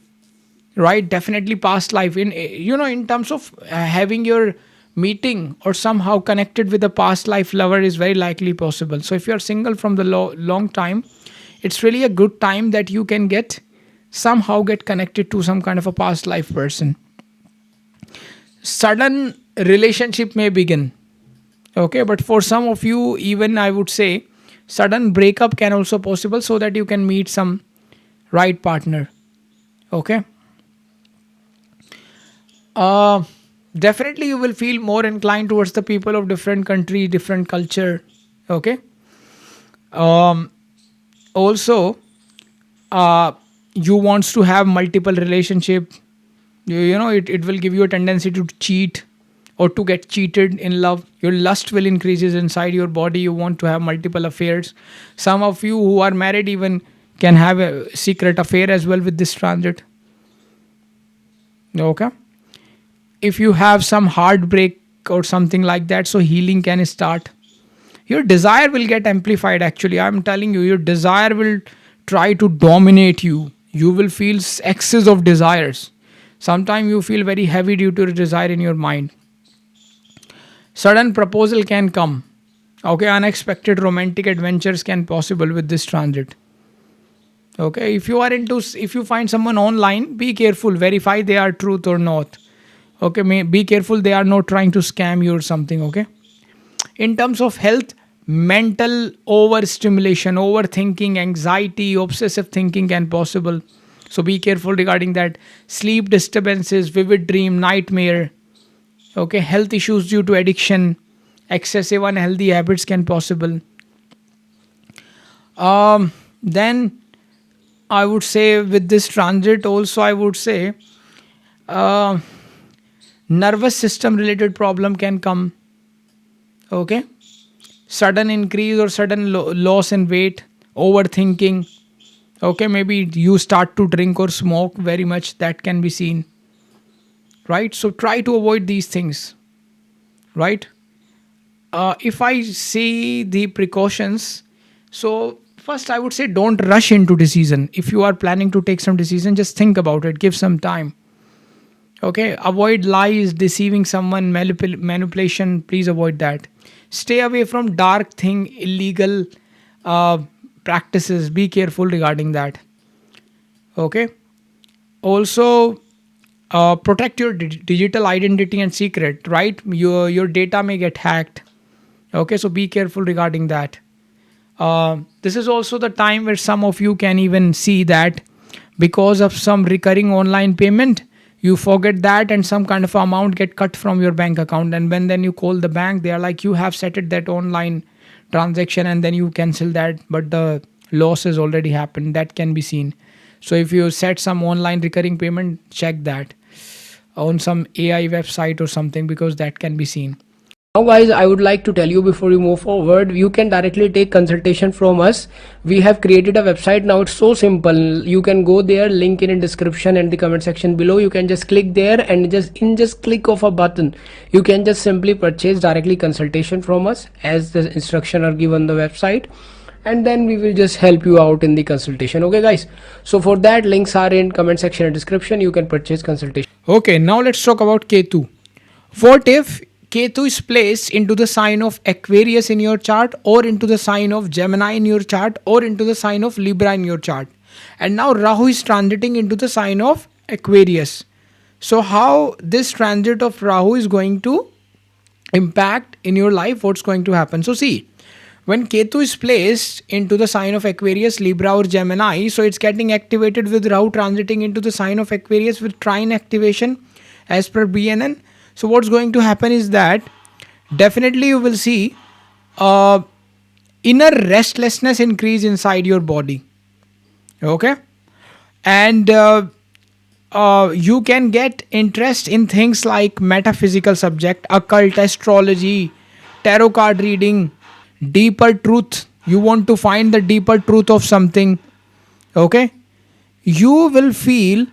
right? Definitely past life in terms of having your meeting or somehow connected with a past life lover is very likely possible. So if you're single from the long time, it's really a good time that you can get connected to some kind of a past life person. Sudden relationship may begin. Okay, but for some of you, even I would say sudden breakup can also possible, so that you can meet some right partner. Okay. uh Definitely you will feel more inclined towards the people of different country, different culture. Okay. um Also, uh you wants to have multiple relationship. It will give you a tendency to cheat or to get cheated in love. Your lust will increases inside your body. You want to have multiple affairs. Some of you who are married even can have a secret affair as well with this transit. Okay. If you have some heartbreak or something like that, so healing can start. Your desire will get amplified. Actually, I'm telling you, your desire will try to dominate you. You will feel excess of desires. Sometimes you feel very heavy due to the desire in your mind. Sudden proposal can come. Okay, unexpected romantic adventures can possible with this transit. Okay, if you find someone online, be careful, verify they are truth or not. Okay, be careful they are not trying to scam you or something. Okay. In terms of health, mental overstimulation, overthinking, anxiety, obsessive thinking can possible. So be careful regarding that. Sleep disturbances, vivid dream, nightmare. Okay, health issues due to addiction, excessive unhealthy habits can possible. Then I would say with this transit also, I would say uh, nervous system related problem can come. Okay. Sudden increase or sudden loss in weight, overthinking. Okay, maybe you start to drink or smoke very much, that can be seen. Right, so try to avoid these things. Right. If I see the precautions, so first I would say don't rush into decision. If you are planning to take some decision, just think about it, give some time. Okay, avoid lies, deceiving someone, manipulation, please avoid that. Stay away from dark thing, illegal uh, practices, be careful regarding that. Okay. Also, protect your digital identity and secret, right? Your data may get hacked. Okay, so be careful regarding that. This is also the time where some of you can even see that because of some recurring online payment, you forget that and some kind of amount get cut from your bank account, and when then you call the bank, they are like, you have settled that online transaction, and then you cancel that, but the loss has already happened, that can be seen. So if you set some online recurring payment, check that on some AI website or something, because that can be seen. Now guys, I would like to tell you before you move forward, you can directly take consultation from us. We have created a website now. It's so simple. You can go there, link in description and the comment section below. You can just click there and just click of a button, you can just simply purchase directly consultation from us as the instruction are given on the website, and then we will just help you out in the consultation. Okay guys, so for that, links are in comment section and description. You can purchase consultation. Okay, now let's talk about Ketu. What if Ketu is placed into the sign of Aquarius in your chart, or into the sign of Gemini in your chart, or into the sign of Libra in your chart? And now Rahu is transiting into the sign of Aquarius. So, how this transit of Rahu is going to impact in your life? What's going to happen? So, see, When Ketu is placed into the sign of Aquarius, Libra or Gemini, so it's getting activated with Rahu transiting into the sign of Aquarius with trine activation as per BNN. So what's going to happen is that definitely you will see uh, inner restlessness increase inside your body. Okay, and you can get interest in things like metaphysical subject, occult, astrology, tarot card reading, deeper truth. You want to find the deeper truth of something. Okay, you will feel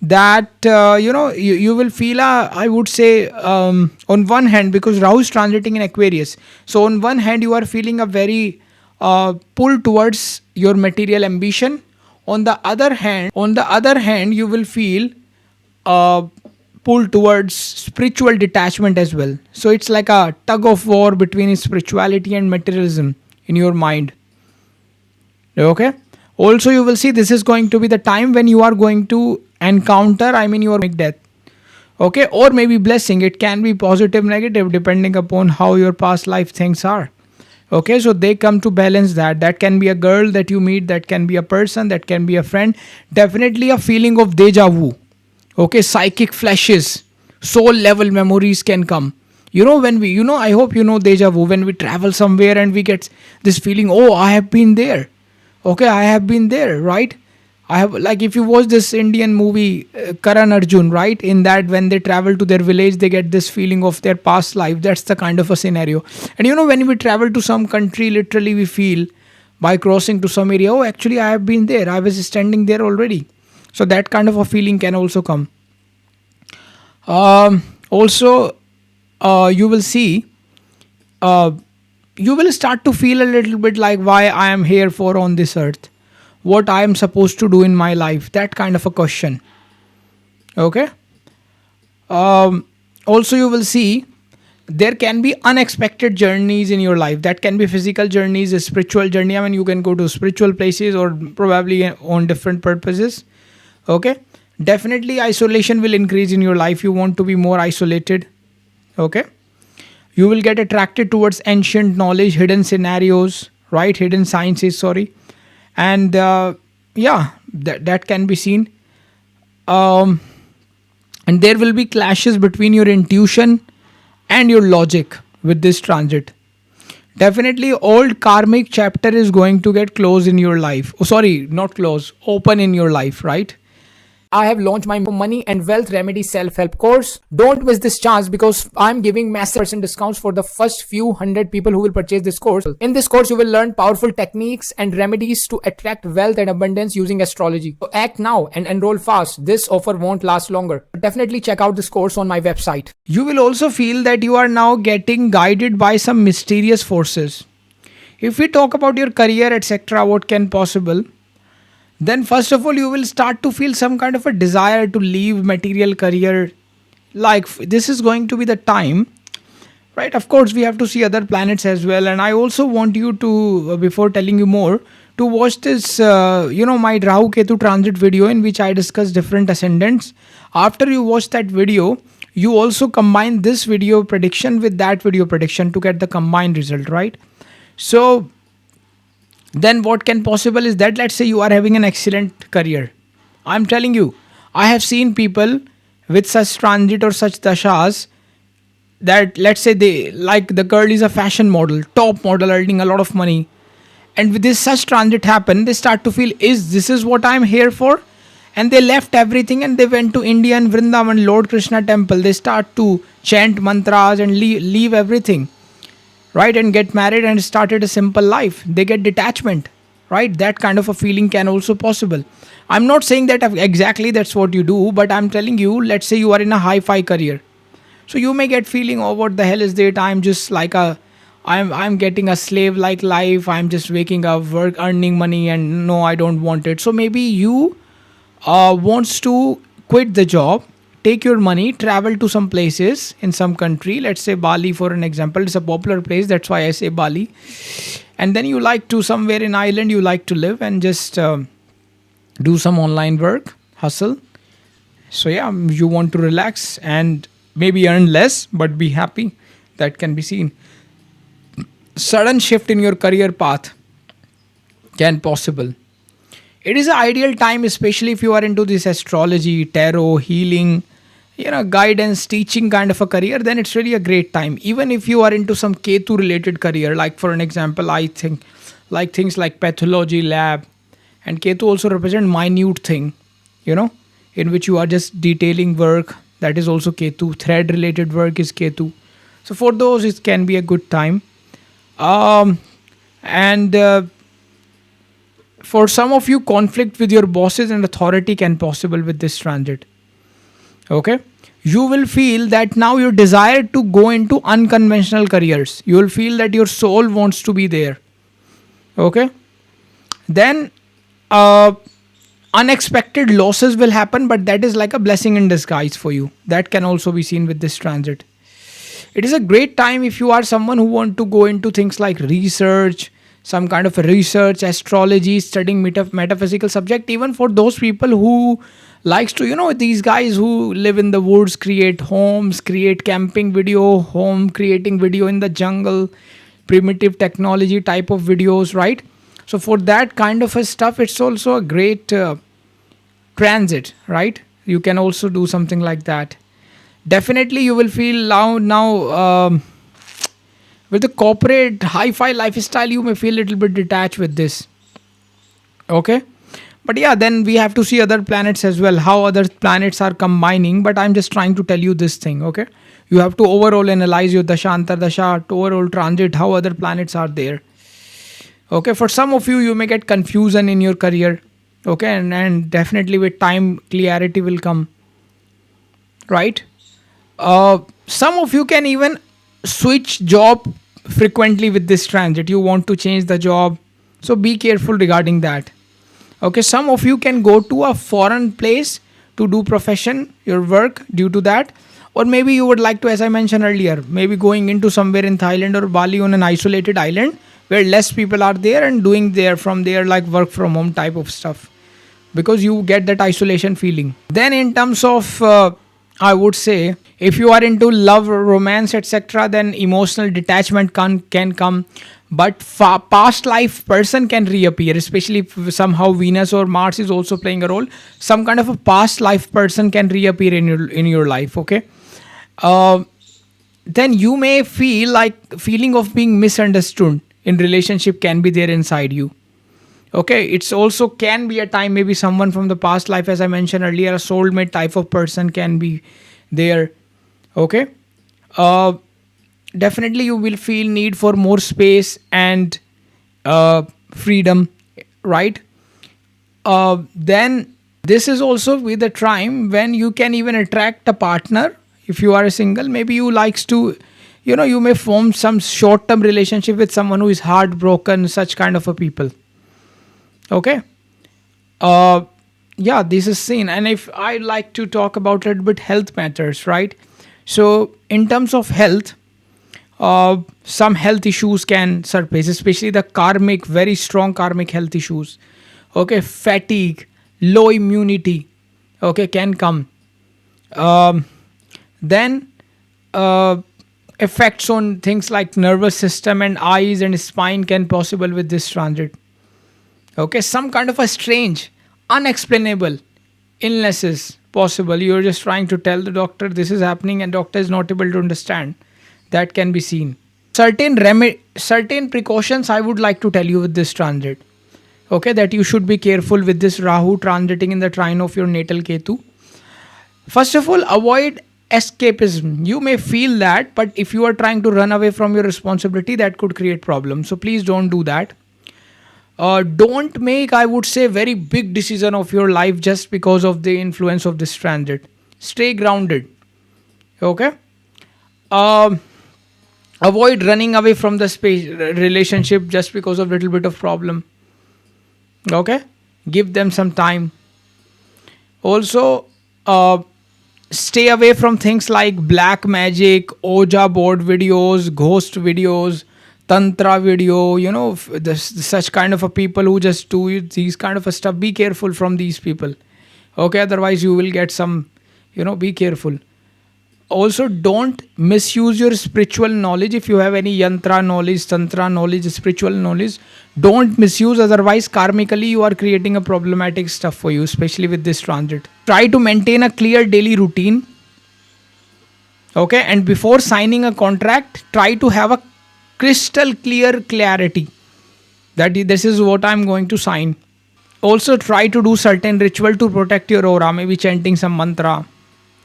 that you will feel I would say on one hand, because Rahu is transiting in Aquarius, so on one hand you are feeling a very pull towards your material ambition. On the other hand you will feel uh, pull towards spiritual detachment as well. So it's like a tug of war between spirituality and materialism in your mind. Okay, also you will see this is going to be the time when you are going to encounter, I mean, your death. Okay, or maybe blessing. It can be positive, negative, depending upon how your past life things are. Okay, so they come to balance that. That can be a girl that you meet, that can be a person, that can be a friend. Definitely a feeling of deja vu. Okay, psychic flashes, soul level memories can come. When we, I hope deja vu, when we travel somewhere and we get this feeling, oh, I have been there. Okay, I have been there, right? I have, like, if you watch this Indian movie Karan Arjun, right? In that, when they travel to their village, they get this feeling of their past life. That's the kind of a scenario. And when we travel to some country, literally we feel by crossing to some area, oh, actually, I have been there. I was standing there already. So that kind of a feeling can also come. Also, you will see, uh, you will start to feel a little bit like why I am here for on this earth, what I am supposed to do in my life, that kind of a question. Okay. Also, you will see there can be unexpected journeys in your life. That can be physical journeys, a spiritual journey. I mean, you can go to spiritual places or probably on different purposes. Okay, definitely isolation will increase in your life. You want to be more isolated. Okay, you will get attracted towards ancient knowledge, hidden scenarios, right? Hidden sciences, sorry. And yeah, that can be seen. um, and there will be clashes between your intuition and your logic with this transit. Definitely old karmic chapter is going to get closed in your life. Oh, sorry, not close, open in your life, right? I have launched my money and wealth remedy self-help course. Don't miss this chance because I'm giving massive percent discounts for the first few hundred people who will purchase this course. In this course, you will learn powerful techniques and remedies to attract wealth and abundance using astrology. So act now and enroll fast. This offer won't last longer. Definitely check out this course on my website. You will also feel that you are now getting guided by some mysterious forces. If we talk about your career, etc., what can possible? Then first of all you will start to feel some kind of a desire to leave material career. Like this is going to be the time, right? Of course we have to see other planets as well, and I also want you to before telling you more, to watch this my Rahu Ketu Transit video in which I discuss different ascendants. After you watch that video, you also combine this video prediction with that video prediction to get the combined result, right? So then what can possible is that, let's say you are having an excellent career. I'm telling you, I have seen people with such transit or such dashas, that let's say they, like, the girl is a fashion model, top model, earning a lot of money, and with this such transit happen, they start to feel, is this is what I'm here for? And they left everything and they went to India and Vrindavan, Lord Krishna temple. They start to chant mantras and leave everything, right? And get married and started a simple life. They get detachment, right? That kind of a feeling can also possible. I'm not saying that exactly that's what you do, but I'm telling you, let's say you are in a hi-fi career. So you may get feeling, oh, what the hell is that? I'm just like I'm getting a slave like life. I'm just waking up, work, earning money, and no, I don't want it. So maybe you wants to quit the job, take your money, travel to some places in some country, let's say Bali for an example. It's a popular place, that's why I say Bali. And then you like to, somewhere in Ireland you like to live and just do some online work, hustle. So yeah, you want to relax and maybe earn less but be happy. That can be seen. sudden shift in your career path can possible. It is an ideal time, especially if you are into this astrology, tarot, healing, guidance, teaching kind of a career. Then it's really a great time. Even if you are into some Ketu related career, like for an example, I think like things like pathology lab, and Ketu also represent minute thing, you know, in which you are just detailing work. That is also Ketu. Thread related work is Ketu. So for those, it can be a good time. And for some of you, conflict with your bosses and authority can possible with this transit. Okay, you will feel that now your desire to go into unconventional careers, you will feel that your soul wants to be there. Okay, then uh, unexpected losses will happen, but that is like a blessing in disguise for you. That can also be seen with this transit. It is a great time if you are someone who want to go into things like research, some kind of research, astrology, studying metaphysical subject. Even for those people who likes to, these guys who live in the woods, create homes, create camping video, home creating video in the jungle, primitive technology type of videos, right? So for that kind of a stuff, it's also a great transit, right? You can also do something like that. Definitely you will feel now with the corporate hi-fi lifestyle, you may feel a little bit detached with this. Okay, but yeah, then we have to see other planets as well, how other planets are combining. But I'm just trying to tell you this thing. Okay, you have to overall analyze your dashantar dasha, overall transit, how other planets are there. Okay, for some of you, you may get confusion in your career. Okay, and definitely with time clarity will come, right? Some of you can even switch job frequently with this transit. You want to change the job, so be careful regarding that. Okay, some of you can go to a foreign place to do profession, your work due to that. Or maybe you would like to, as I mentioned earlier, maybe going into somewhere in Thailand or Bali on an isolated island where less people are there and doing there from there like work from home type of stuff, because you get that isolation feeling. Then in terms of I would say, if you are into love, romance, etc., then emotional detachment can come. But past life person can reappear, especially if somehow Venus or Mars is also playing a role. Some kind of a past life person can reappear in your life. Okay, uh, then you may feel like feeling of being misunderstood in relationship can be there inside you. Okay, it's also can be a time, maybe someone from the past life, as I mentioned earlier, a soulmate type of person can be there. Okay, uh, definitely you will feel need for more space and freedom, right? Then this is also with the time when you can even attract a partner. If you are a single, maybe you likes to, you may form some short term relationship with someone who is heartbroken, such kind of a people. Okay, uh yeah, this is seen. And if I like to talk about a little bit health matters, right? So in terms of health, some health issues can surface, especially the karmic, very strong karmic health issues. Okay, fatigue, low immunity, okay, can come. um, then uh, effects on things like nervous system and eyes and spine can possible with this transit. Okay, some kind of a strange, unexplainable illnesses possible. You're just trying to tell the doctor this is happening and doctor is not able to understand. That can be seen. Certain precautions I would like to tell you with this transit. Okay, that you should be careful with this Rahu transiting in the trine of your natal Ketu. First of all, avoid escapism. You may feel that, but if you are trying to run away from your responsibility, that could create problems. So please don't do that. Don't make, I would say, very big decision of your life just because of the influence of this transit. Stay grounded. Okay. Um, Avoid running away from the space relationship just because of little bit of problem. Okay. Give them some time. Also, uh, stay away from things like black magic, Oja board videos, ghost videos, tantra video. Such kind of a people who just do these kind of a stuff. Be careful from these people. Okay, otherwise you will get some. Be careful. Also, don't misuse your spiritual knowledge. If you have any yantra knowledge, tantra knowledge, spiritual knowledge, don't misuse, otherwise karmically you are creating a problematic stuff for you, especially with this transit. Try to maintain a clear daily routine. Okay, and before signing a contract, try to have a crystal clear clarity that this is what I'm going to sign. Also, try to do certain ritual to protect your aura, maybe chanting some mantra.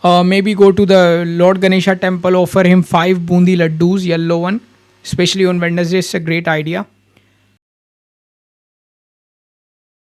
Maybe go to the Lord Ganesha temple, offer him 5 bundi laddus, yellow one, especially on Wednesday. It's a great idea.